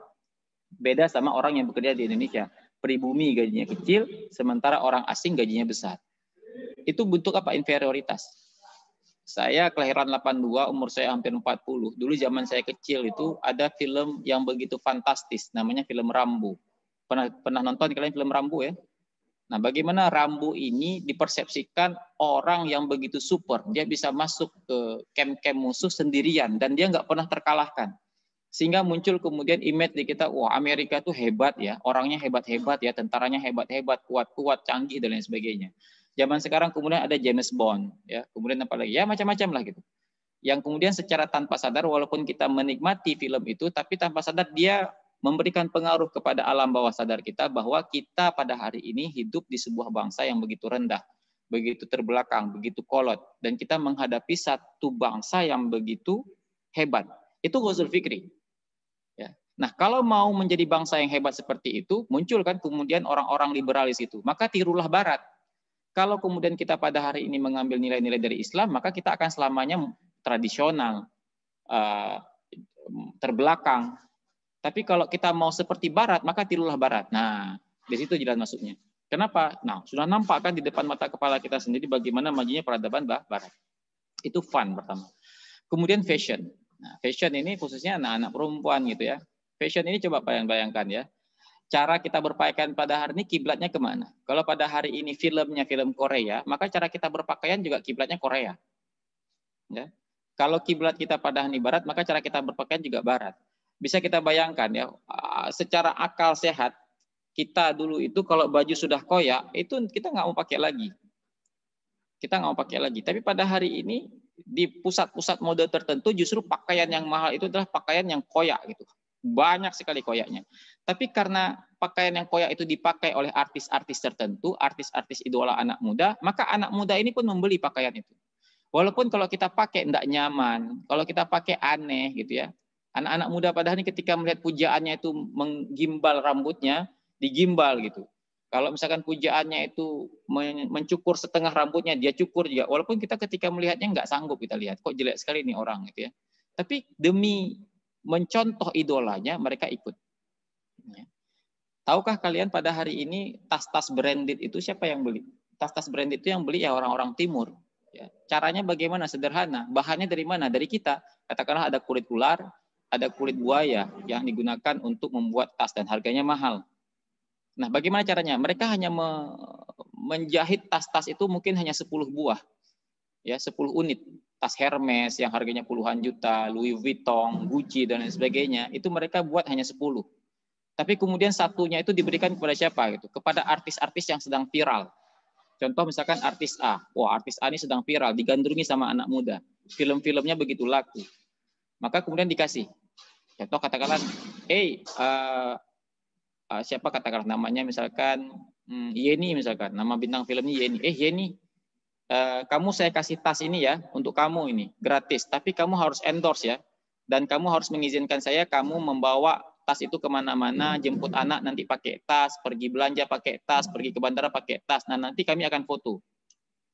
Beda sama orang yang bekerja di Indonesia. Pribumi gajinya kecil, sementara orang asing gajinya besar. Itu bentuk apa? Inferioritas. Saya kelahiran 82, umur saya hampir 40. Dulu zaman saya kecil itu ada film yang begitu fantastis, namanya film Rambo. Pernah nonton kalian film Rambo ya? Nah, bagaimana Rambo ini dipersepsikan orang yang begitu super. Dia bisa masuk ke camp-camp musuh sendirian dan dia nggak pernah terkalahkan. Sehingga muncul kemudian image di kita, wah Amerika tuh hebat ya, orangnya hebat-hebat ya, tentaranya hebat-hebat, kuat-kuat, canggih dan lain sebagainya. Zaman sekarang kemudian ada James Bond, ya, kemudian apa lagi? Ya macam-macam lah gitu. Yang kemudian secara tanpa sadar, walaupun kita menikmati film itu, tapi tanpa sadar dia memberikan pengaruh kepada alam bawah sadar kita bahwa kita pada hari ini hidup di sebuah bangsa yang begitu rendah, begitu terbelakang, begitu kolot, dan kita menghadapi satu bangsa yang begitu hebat. Itu ghazul fikri. Ya. Nah, kalau mau menjadi bangsa yang hebat seperti itu, muncul kan kemudian orang-orang liberalis itu. Maka tirulah Barat. Kalau kemudian kita pada hari ini mengambil nilai-nilai dari Islam, maka kita akan selamanya tradisional, terbelakang. Tapi kalau kita mau seperti Barat, maka tirulah Barat. Nah, di situ jelas masuknya. Kenapa? Nah, sudah nampak kan di depan mata kepala kita sendiri bagaimana majunya peradaban Barat. Itu fun pertama. Kemudian fashion. Nah, fashion ini khususnya anak-anak perempuan gitu ya. Fashion ini coba bayangkan ya. Cara kita berpakaian pada hari ini kiblatnya kemana? Kalau pada hari ini filmnya film Korea, maka cara kita berpakaian juga kiblatnya Korea. Ya. Kalau kiblat kita pada hari Barat, maka cara kita berpakaian juga Barat. Bisa kita bayangkan ya, secara akal sehat, kita dulu itu kalau baju sudah koyak, itu kita nggak mau pakai lagi. Kita nggak mau pakai lagi. Tapi pada hari ini, di pusat-pusat mode tertentu, justru pakaian yang mahal itu adalah pakaian yang koyak gitu. Banyak sekali koyaknya. Tapi karena pakaian yang koyak itu dipakai oleh artis-artis tertentu, artis-artis idola anak muda, maka anak muda ini pun membeli pakaian itu. Walaupun kalau kita pakai tidak nyaman, kalau kita pakai aneh gitu ya. Anak-anak muda pada hari ini ketika melihat pujaannya itu menggimbal rambutnya, digimbal gitu. Kalau misalkan pujaannya itu mencukur setengah rambutnya, dia cukur juga. Walaupun kita ketika melihatnya nggak sanggup kita lihat, kok jelek sekali nih orang gitu ya. Tapi demi mencontoh idolanya, mereka ikut. Tahukah kalian pada hari ini tas-tas branded itu siapa yang beli? Tas-tas branded itu yang beli ya orang-orang timur. Ya. Caranya bagaimana? Sederhana. Bahannya dari mana? Dari kita. Katakanlah ada kulit ular, ada kulit buaya yang digunakan untuk membuat tas dan harganya mahal. Nah, bagaimana caranya? Mereka hanya menjahit tas-tas itu mungkin hanya 10 buah. Ya, 10 unit. Tas Hermes yang harganya puluhan juta, Louis Vuitton, Gucci dan lain sebagainya, itu mereka buat hanya 10. Tapi kemudian satunya itu diberikan kepada siapa gitu? Kepada artis-artis yang sedang viral. Contoh misalkan artis A. Wah, artis A ini sedang viral, digandrungi sama anak muda. Film-filmnya begitu laku. Maka kemudian dikasih. Contoh katakanlah, siapa katakanlah namanya misalkan Yeni misalkan, nama bintang filmnya Yeni. Yeni, kamu saya kasih tas ini ya, untuk kamu ini, gratis. Tapi kamu harus endorse ya. Dan kamu harus mengizinkan saya, kamu membawa tas itu kemana-mana, jemput anak nanti pakai tas, pergi belanja pakai tas, pergi ke bandara pakai tas. Nah, nanti kami akan foto.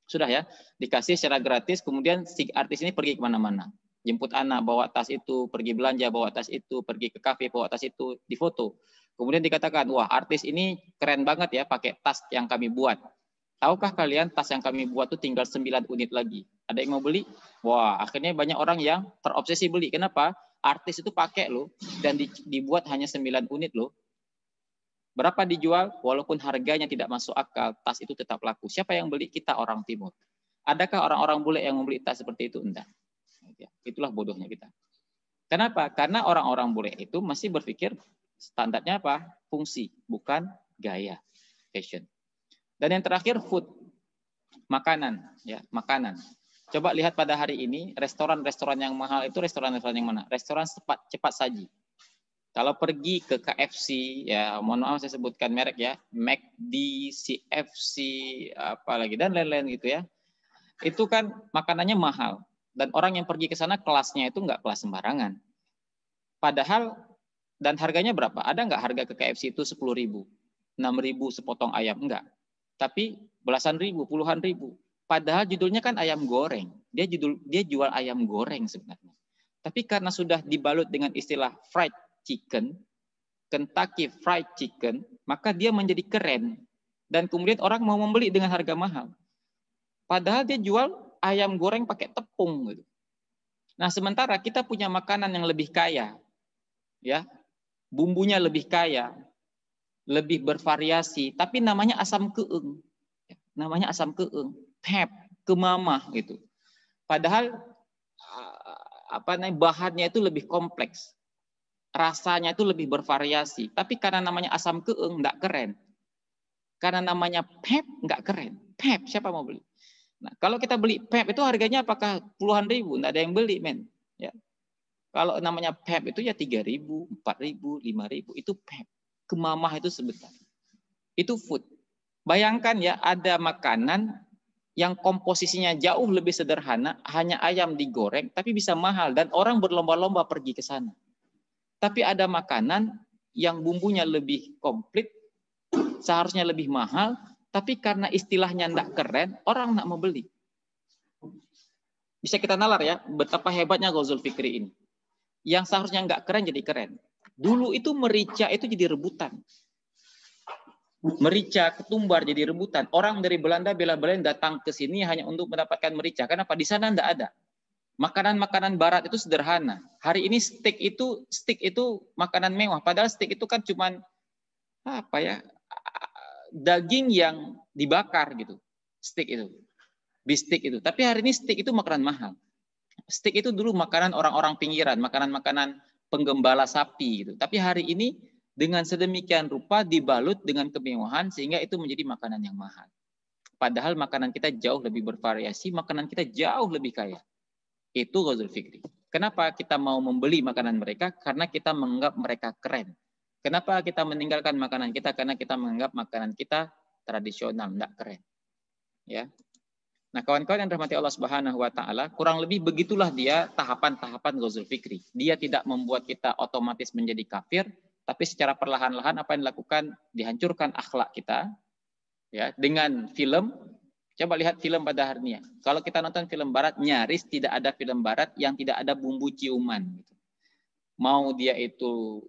Sudah ya, dikasih secara gratis, kemudian si artis ini pergi kemana-mana. Jemput anak, bawa tas itu, pergi belanja, bawa tas itu, pergi ke kafe, bawa tas itu, difoto. Kemudian dikatakan, wah artis ini keren banget ya, pakai tas yang kami buat. Tahukah kalian tas yang kami buat itu tinggal 9 unit lagi. Ada yang mau beli? Wah, akhirnya banyak orang yang terobsesi beli. Kenapa? Artis itu pakai loh, dan dibuat hanya 9 unit loh. Berapa dijual? Walaupun harganya tidak masuk akal, tas itu tetap laku. Siapa yang beli? Kita orang timur. Adakah orang-orang bule yang membeli tas seperti itu? Enggak. Itulah bodohnya kita. Kenapa? Karena orang-orang bule itu masih berpikir standarnya apa? Fungsi, bukan gaya, fashion. Dan yang terakhir food, makanan, ya makanan. Coba lihat pada hari ini restoran-restoran yang mahal itu restoran-restoran yang mana? Restoran cepat saji. Kalau pergi ke KFC, ya mohon maaf saya sebutkan merek ya, McD, CFC, apalagi dan lain-lain gitu ya. Itu kan makanannya mahal dan orang yang pergi ke sana kelasnya itu nggak kelas sembarangan. Padahal dan harganya berapa? Ada nggak harga ke KFC itu 10.000, 6.000 sepotong ayam? Enggak. Tapi belasan ribu, puluhan ribu. Padahal judulnya kan ayam goreng. Dia jual ayam goreng sebenarnya. Tapi karena sudah dibalut dengan istilah fried chicken, Kentucky Fried Chicken, maka dia menjadi keren. Dan kemudian orang mau membeli dengan harga mahal. Padahal dia jual ayam goreng pakai tepung gitu. Nah, sementara kita punya makanan yang lebih kaya. Ya. Bumbunya lebih kaya, lebih bervariasi, tapi namanya asam keeng. Namanya asam keeng, pep, kemamah gitu. Padahal bahannya itu lebih kompleks. Rasanya itu lebih bervariasi, tapi karena namanya asam keeng enggak keren. Karena namanya pep enggak keren. Pep siapa mau beli? Nah, kalau kita beli pep itu harganya apakah puluhan ribu? Enggak ada yang beli, men. Ya. Kalau namanya pep itu ya 3.000, 4.000, 5.000 itu pep. Kemamah itu sebentar. Itu food. Bayangkan ya ada makanan yang komposisinya jauh lebih sederhana, hanya ayam digoreng tapi bisa mahal dan orang berlomba-lomba pergi ke sana. Tapi ada makanan yang bumbunya lebih komplit, seharusnya lebih mahal, tapi karena istilahnya enggak keren, orang enggak mau beli. Bisa kita nalar ya, betapa hebatnya Ghazul Fikri ini. Yang seharusnya enggak keren jadi keren. Dulu itu merica itu jadi rebutan. Merica, ketumbar jadi rebutan. Orang dari Belanda bela-belain datang ke sini hanya untuk mendapatkan merica. Kenapa? Di sana enggak ada. Makanan-makanan barat itu sederhana. Hari ini steak itu makanan mewah. Padahal steak itu kan cuman apa ya? Daging yang dibakar gitu. Steak itu. Bistik itu. Tapi hari ini steak itu makanan mahal. Steak itu dulu makanan orang-orang pinggiran, makanan-makanan penggembala sapi gitu. Tapi hari ini dengan sedemikian rupa dibalut dengan kemewahan sehingga itu menjadi makanan yang mahal. Padahal makanan kita jauh lebih bervariasi, makanan kita jauh lebih kaya. Itu Ghazul Fikri. Kenapa kita mau membeli makanan mereka? Karena kita menganggap mereka keren. Kenapa kita meninggalkan makanan kita? Karena kita menganggap makanan kita tradisional, enggak keren. Ya. Nah, kawan-kawan yang dirahmati Allah Subhanahu wa taala, kurang lebih begitulah dia tahapan-tahapan Ghazul Fikri. Dia tidak membuat kita otomatis menjadi kafir, tapi secara perlahan-lahan apa yang dilakukan? Dihancurkan akhlak kita ya dengan film. Coba lihat film pada hari ini. Kalau kita nonton film barat, nyaris tidak ada film barat yang tidak ada bumbu ciuman. Mau dia itu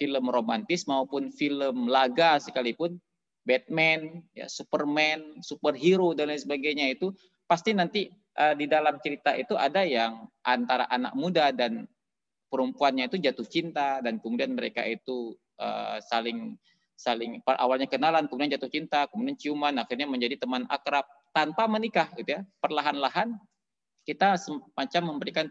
film romantis maupun film laga sekalipun, Batman, ya, Superman, superhero dan lain sebagainya itu pasti nanti di dalam cerita itu ada yang antara anak muda dan perempuannya itu jatuh cinta dan kemudian mereka itu saling awalnya kenalan, kemudian jatuh cinta, kemudian ciuman, akhirnya menjadi teman akrab tanpa menikah gitu ya. Perlahan-lahan kita semacam memberikan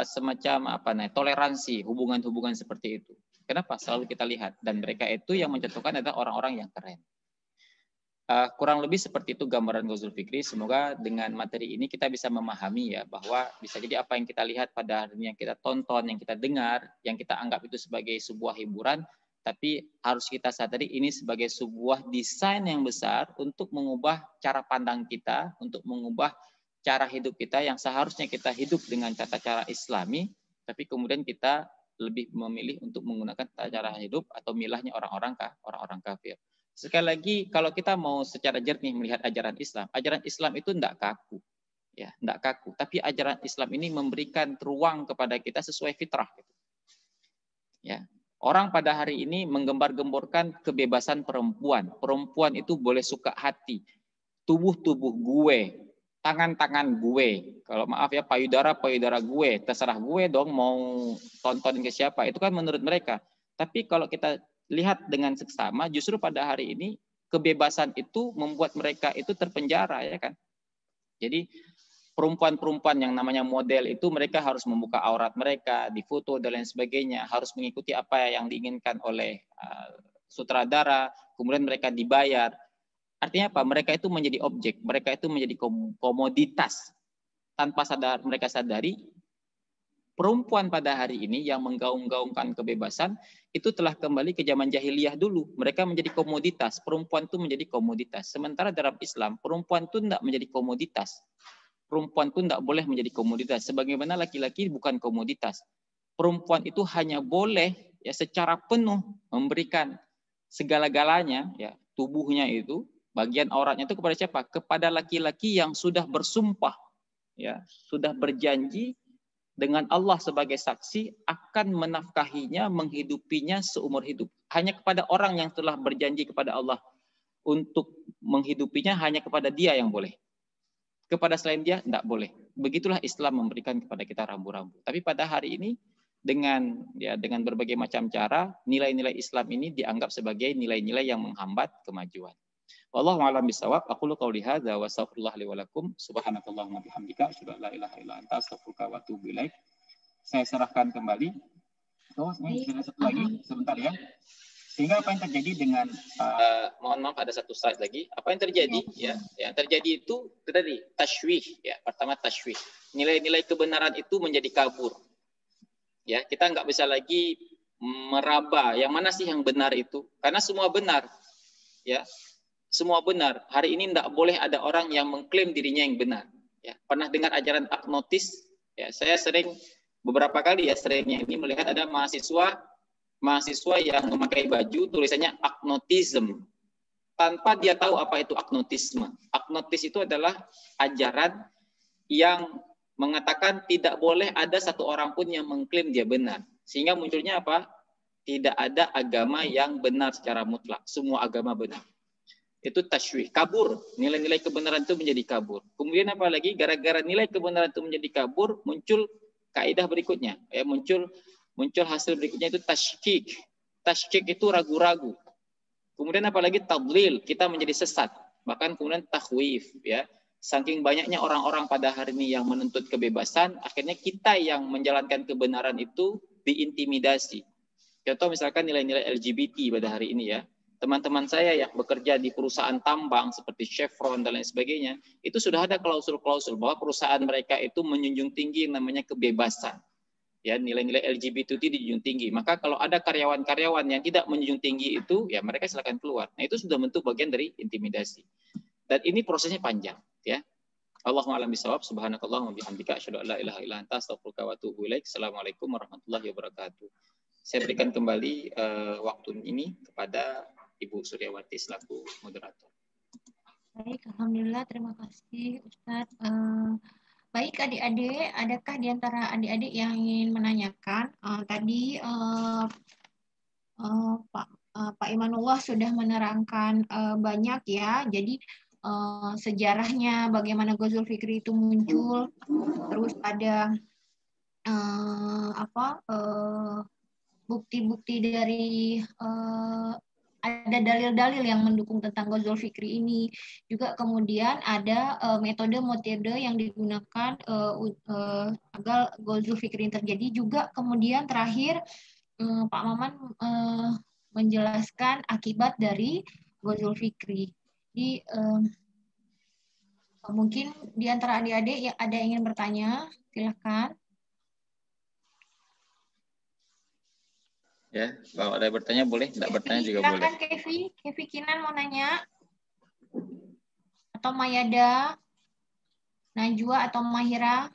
semacam toleransi hubungan-hubungan seperti itu. Kenapa? Selalu kita lihat dan mereka itu yang mencontohkan adalah orang-orang yang keren. Kurang lebih seperti itu gambaran Ghazul Fikri. Semoga dengan materi ini kita bisa memahami ya bahwa bisa jadi apa yang kita lihat pada hari ini, yang kita tonton, yang kita dengar, yang kita anggap itu sebagai sebuah hiburan, tapi harus kita sadari ini sebagai sebuah desain yang besar untuk mengubah cara pandang kita, untuk mengubah cara hidup kita yang seharusnya kita hidup dengan cara Islami, tapi kemudian kita lebih memilih untuk menggunakan cara hidup atau milahnya orang-orang kafir. Sekali lagi, kalau kita mau secara jernih melihat ajaran Islam itu tidak kaku, ya, tidak kaku. Tapi ajaran Islam ini memberikan ruang kepada kita sesuai fitrah. Ya. Orang pada hari ini menggembar-gemborkan kebebasan perempuan. Perempuan itu boleh suka hati. Tubuh-tubuh gue, tangan-tangan gue. Kalau maaf ya, payudara gue. Terserah gue dong mau tontonin ke siapa. Itu kan menurut mereka. Tapi kalau kita lihat dengan seksama, justru pada hari ini kebebasan itu membuat mereka itu terpenjara, ya kan? Jadi perempuan-perempuan yang namanya model itu mereka harus membuka aurat mereka, difoto dan lain sebagainya, harus mengikuti apa yang diinginkan oleh sutradara, kemudian mereka dibayar. Artinya apa? Mereka itu menjadi objek, mereka itu menjadi komoditas. Tanpa mereka sadari, perempuan pada hari ini yang menggaung-gaungkan kebebasan itu telah kembali ke zaman jahiliyah dulu. Mereka menjadi komoditas, perempuan itu menjadi komoditas. Sementara dalam Islam, perempuan itu tidak menjadi komoditas. Perempuan itu tidak boleh menjadi komoditas. Sebagaimana laki-laki bukan komoditas. Perempuan itu hanya boleh ya secara penuh memberikan segala-galanya, ya tubuhnya itu, bagian auratnya itu kepada siapa? Kepada laki-laki yang sudah bersumpah, ya sudah berjanji dengan Allah sebagai saksi akan menafkahinya, menghidupinya seumur hidup. Hanya kepada orang yang telah berjanji kepada Allah untuk menghidupinya, hanya kepada dia yang boleh. Kepada selain dia, tidak boleh. Begitulah Islam memberikan kepada kita rambu-rambu. Tapi pada hari ini, dengan berbagai macam cara, nilai-nilai Islam ini dianggap sebagai nilai-nilai yang menghambat kemajuan. Wallahu a'lam bishawab. Aqulu qouli hadza wa astaghfirullah li wa lakum. Subhanakallahumma bihamdika asyhadu an la ilaha illa anta astaghfiruka wa atubu ilaik. Saya serahkan kembali. Satu lagi sebentar ya. Sehingga apa yang terjadi dengan mohon maaf ada satu slide lagi. Apa yang terjadi ya? Yang terjadi itu tadi tasywih ya. Pertama tasywih. Nilai-nilai kebenaran itu menjadi kabur. Ya, kita nggak bisa lagi meraba yang mana sih yang benar itu. Karena semua benar. Ya. Semua benar. Hari ini tidak boleh ada orang yang mengklaim dirinya yang benar. Ya, pernah dengar ajaran agnostis? Ya, saya sering beberapa kali ya seringnya ini melihat ada mahasiswa yang memakai baju tulisannya agnotism tanpa dia tahu apa itu agnotisme. Agnotis itu adalah ajaran yang mengatakan tidak boleh ada satu orang pun yang mengklaim dia benar. Sehingga munculnya apa? Tidak ada agama yang benar secara mutlak. Semua agama benar. Itu tasywi, kabur. Nilai-nilai kebenaran itu menjadi kabur. Kemudian apa lagi? Gara-gara nilai kebenaran itu menjadi kabur, muncul kaidah berikutnya. Ya, muncul hasil berikutnya itu tasykik. Tasykik itu ragu-ragu. Kemudian apa lagi? Tadlil. Kita menjadi sesat. Bahkan kemudian takhwif. Ya. Saking banyaknya orang-orang pada hari ini yang menuntut kebebasan, akhirnya kita yang menjalankan kebenaran itu diintimidasi. Contoh misalkan nilai-nilai LGBT pada hari ini ya. Teman-teman saya yang bekerja di perusahaan tambang seperti Chevron dan lain sebagainya, itu sudah ada klausul-klausul bahwa perusahaan mereka itu menjunjung tinggi yang namanya kebebasan. Ya, nilai-nilai LGBT itu dijunjung tinggi. Maka kalau ada karyawan-karyawan yang tidak menjunjung tinggi itu, ya mereka silakan keluar. Nah, itu sudah bentuk bagian dari intimidasi. Dan ini prosesnya panjang, ya. Allahumma a'lam bishawab. Subhanakallahumma bihamdika asyhadu an la ilaha illa anta astaghfiruka wa atubu ilaik. Assalamualaikum warahmatullahi wabarakatuh. Saya berikan kembali waktu ini kepada Ibu Suryawati selaku moderator. Baik, alhamdulillah, terima kasih Ustadz. Baik adik-adik, adakah di antara adik-adik yang ingin menanyakan? Tadi Pak Imanullah sudah menerangkan banyak ya. Jadi sejarahnya bagaimana Ghazul Fikri itu muncul, terus ada bukti-bukti dari ada dalil-dalil yang mendukung tentang Ghazul Fikri ini. Juga kemudian ada metode-metode yang digunakan agar Ghazul Fikri terjadi. Juga kemudian terakhir Pak Maman menjelaskan akibat dari Ghazul Fikri. Jadi mungkin di antara adik-adik yang ada yang ingin bertanya, silakan. Ya, kalau ada yang bertanya boleh, tidak bertanya juga boleh. Silakan Kevi Kinan mau nanya. Atau Mayada, Najwa atau Mahira.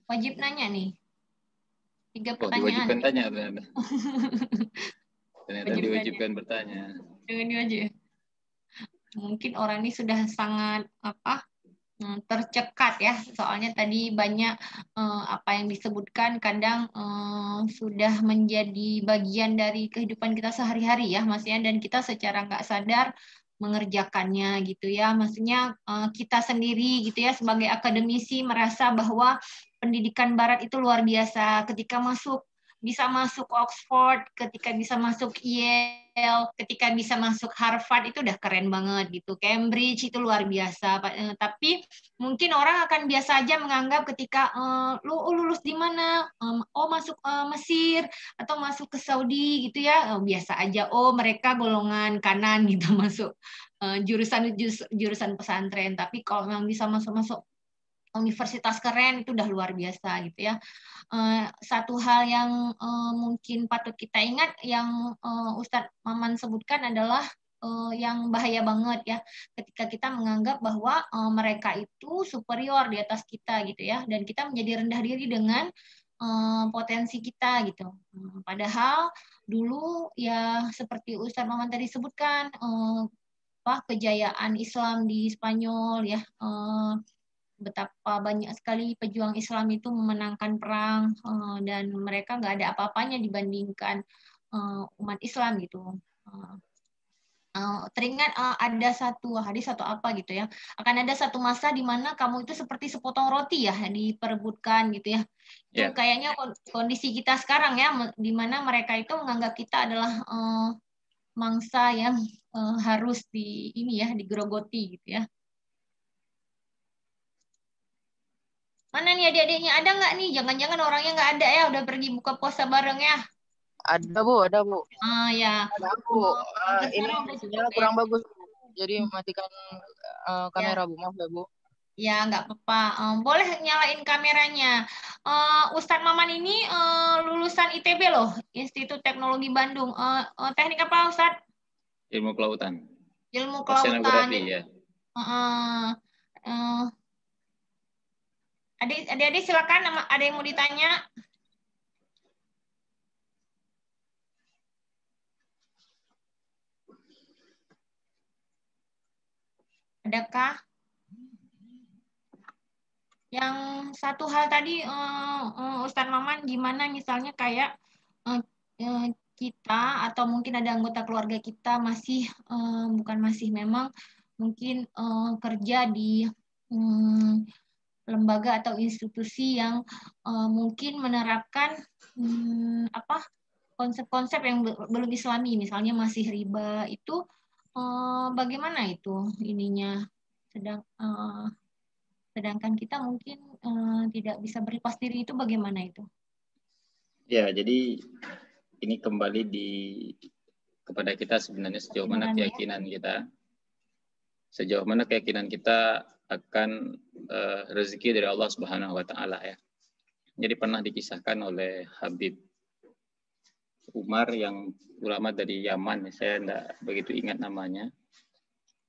Wajib nanya nih. 3 pertanyaan. Diwajibkan tanya ternyata. Ternyata diwajibkan bertanya. Dengan aja. Mungkin orang ini sudah sangat tercekat ya, soalnya tadi banyak apa yang disebutkan kadang sudah menjadi bagian dari kehidupan kita sehari-hari ya maksudnya, dan kita secara nggak sadar mengerjakannya gitu ya, maksudnya kita sendiri gitu ya sebagai akademisi merasa bahwa pendidikan barat itu luar biasa, ketika bisa masuk Oxford, ketika bisa masuk Yale, ketika bisa masuk Harvard itu udah keren banget gitu. Cambridge itu luar biasa. Tapi mungkin orang akan biasa aja menganggap ketika lu lulus di mana? Masuk Mesir atau masuk ke Saudi gitu ya. Biasa aja. Mereka golongan kanan gitu masuk jurusan pesantren. Tapi kalau memang bisa masuk universitas keren itu udah luar biasa gitu ya. Satu hal yang mungkin patut kita ingat yang Ustadz Maman sebutkan adalah yang bahaya banget ya ketika kita menganggap bahwa mereka itu superior di atas kita gitu ya, dan kita menjadi rendah diri dengan potensi kita gitu. Padahal dulu ya seperti Ustadz Maman tadi sebutkan kejayaan Islam di Spanyol ya, betapa banyak sekali pejuang Islam itu memenangkan perang dan mereka nggak ada apa-apanya dibandingkan umat Islam gitu. Teringat ada satu hadis atau apa gitu ya, akan ada satu masa di mana kamu itu seperti sepotong roti ya diperebutkan gitu ya. Itu kayaknya kondisi kita sekarang ya, di mana mereka itu menganggap kita adalah mangsa yang harus digerogoti gitu ya. Mana nih adik-adiknya, ada nggak nih? Jangan-jangan orangnya nggak ada ya, udah pergi buka puasa bareng ya? Ada Bu. Ya. Ada Bu. Ini sinyalnya kurang bagus, jadi matikan kamera Bu, maaf ya Bu. Ya nggak apa-apa. Boleh nyalain kameranya. Ustadz Maman ini lulusan ITB loh, Institut Teknologi Bandung. Teknik apa Ustadz? Ilmu kelautan. ilmu kelautan. Oceanografi ya. Adik-adik silakan, ada yang mau ditanya? Adakah? Yang satu hal tadi Ustadz Maman, gimana misalnya kayak kita atau mungkin ada anggota keluarga kita masih bukan masih, memang mungkin kerja di lembaga atau institusi yang mungkin menerapkan konsep-konsep yang belum Islami, misalnya masih riba, itu bagaimana itu ininya, sedangkan kita mungkin tidak bisa berlepas diri, itu bagaimana itu? Ya, jadi ini kembali kepada kita sebenarnya sejauh mana keyakinan kita, sejauh mana keyakinan kita akan rezeki dari Allah Subhanahu wa Ta'ala ya. Jadi pernah dikisahkan oleh Habib Umar yang ulama dari Yaman, saya tidak begitu ingat namanya.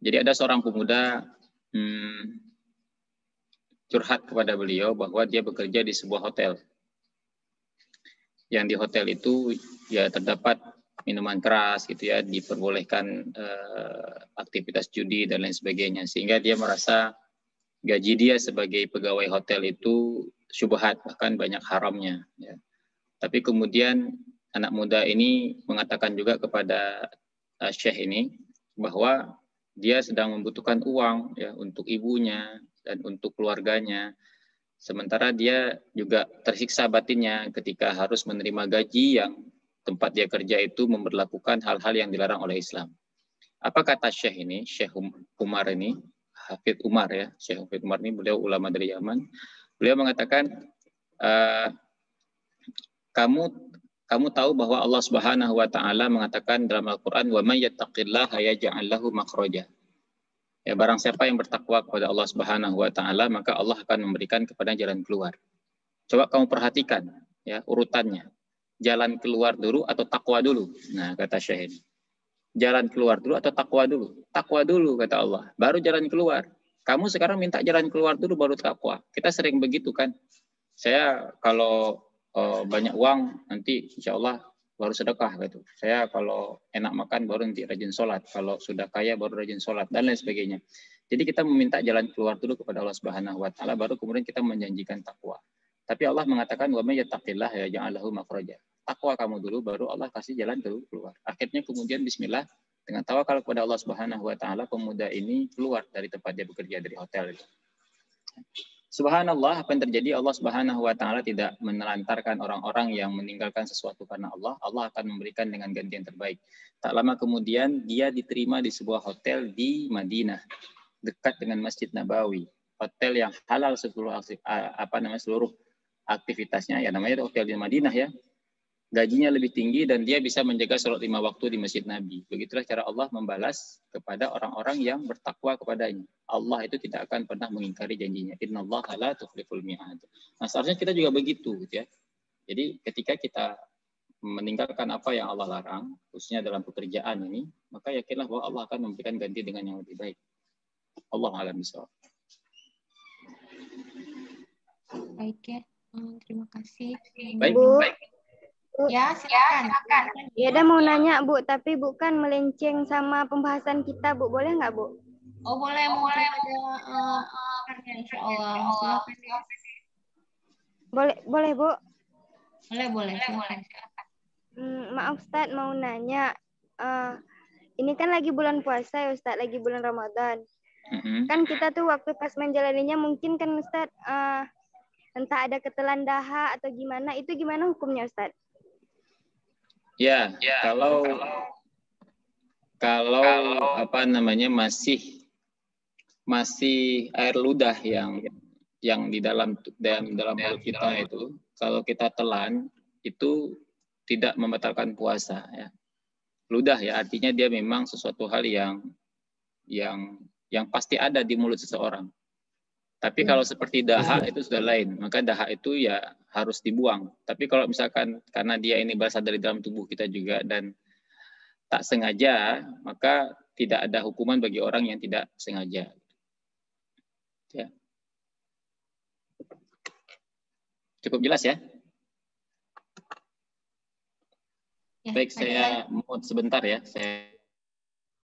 Jadi ada seorang pemuda curhat kepada beliau bahwa dia bekerja di sebuah hotel. Yang di hotel itu ya terdapat minuman keras gitu ya, diperbolehkan aktivitas judi dan lain sebagainya, sehingga dia merasa gaji dia sebagai pegawai hotel itu syubhat, bahkan banyak haramnya ya. Tapi kemudian anak muda ini mengatakan juga kepada Syekh ini bahwa dia sedang membutuhkan uang ya untuk ibunya dan untuk keluarganya. Sementara dia juga tersiksa batinnya ketika harus menerima gaji yang tempat dia kerja itu memberlakukan hal-hal yang dilarang oleh Islam. Apa kata Syekh ini, Syekh Umar ini, Hafidh Umar ya, Syekh Hafidh Umar ini beliau ulama dari Yaman. Beliau mengatakan, kamu tahu bahwa Allah Subhanahu wa Ta'ala mengatakan dalam Al-Quran, wa may yattaqillaha yaj'al lahu makhraja. Ya, barang siapa yang bertakwa kepada Allah Subhanahu wa Ta'ala, maka Allah akan memberikan kepada jalan keluar. Coba kamu perhatikan ya urutannya. Jalan keluar dulu atau takwa dulu? Nah, kata Syekh ini. Jalan keluar dulu atau takwa dulu? Takwa dulu, kata Allah. Baru jalan keluar. Kamu sekarang minta jalan keluar dulu baru takwa. Kita sering begitu kan. Saya kalau banyak uang nanti insya Allah baru sedekah gitu. Saya kalau enak makan baru nanti rajin sholat. Kalau sudah kaya baru rajin sholat dan lain sebagainya. Jadi kita meminta jalan keluar dulu kepada Allah Subhanahu wa Ta'ala, baru kemudian kita menjanjikan takwa. Tapi Allah mengatakan wa may yattaqillah yaj'al lahu makhraja. Takwa kamu dulu baru Allah kasih jalan keluar. Akhirnya kemudian bismillah dengan tawakal kepada Allah Subhanahu wa Ta'ala, pemuda ini keluar dari tempat dia bekerja, dari hotel itu. Subhanallah, apa yang terjadi? Allah Subhanahu wa Ta'ala tidak menelantarkan orang-orang yang meninggalkan sesuatu karena Allah. Allah akan memberikan dengan ganti yang terbaik. Tak lama kemudian dia diterima di sebuah hotel di Madinah, dekat dengan Masjid Nabawi. Hotel yang halal seluruh aktivitasnya, ya namanya hotel di Madinah ya. Gajinya lebih tinggi dan dia bisa menjaga sholat 5 waktu di Masjid Nabi. Begitulah cara Allah membalas kepada orang-orang yang bertakwa kepadanya. Allah itu tidak akan pernah mengingkari janjinya. Innallaha la tukhliful mi'ad. Nah, seharusnya kita juga begitu gitu ya. Jadi ketika kita meninggalkan apa yang Allah larang, khususnya dalam pekerjaan ini, maka yakinlah bahwa Allah akan memberikan ganti dengan yang lebih baik. Allah a'lam bishawab. Baik ya, terima kasih. Baik. Ya, silakan. Ya, ada mau nanya, Bu, tapi bukan melenceng sama pembahasan kita, Bu. Boleh nggak, Bu? Oh, boleh. Mungkin ada insya Allah. Boleh, Bu. Boleh. Silakan. Maaf, Ustadz, mau nanya. Ini kan lagi bulan puasa ya, Ustadz, lagi bulan Ramadan. Kan kita tuh waktu pas menjalaninya mungkin kan, Ustadz, entah ada ketelan daha atau gimana, itu gimana hukumnya, Ustadz? Ya, kalau apa namanya masih air ludah yang di dalam mulut kita itu, kalau kita telan itu tidak membatalkan puasa ya. Ludah ya artinya dia memang sesuatu hal yang pasti ada di mulut seseorang. Tapi kalau seperti dahak itu sudah lain, maka dahak itu ya harus dibuang. Tapi kalau misalkan karena dia ini berasal dari dalam tubuh kita juga dan tak sengaja, maka tidak ada hukuman bagi orang yang tidak sengaja. Ya. Cukup jelas ya? Baik, saya mau sebentar ya. Saya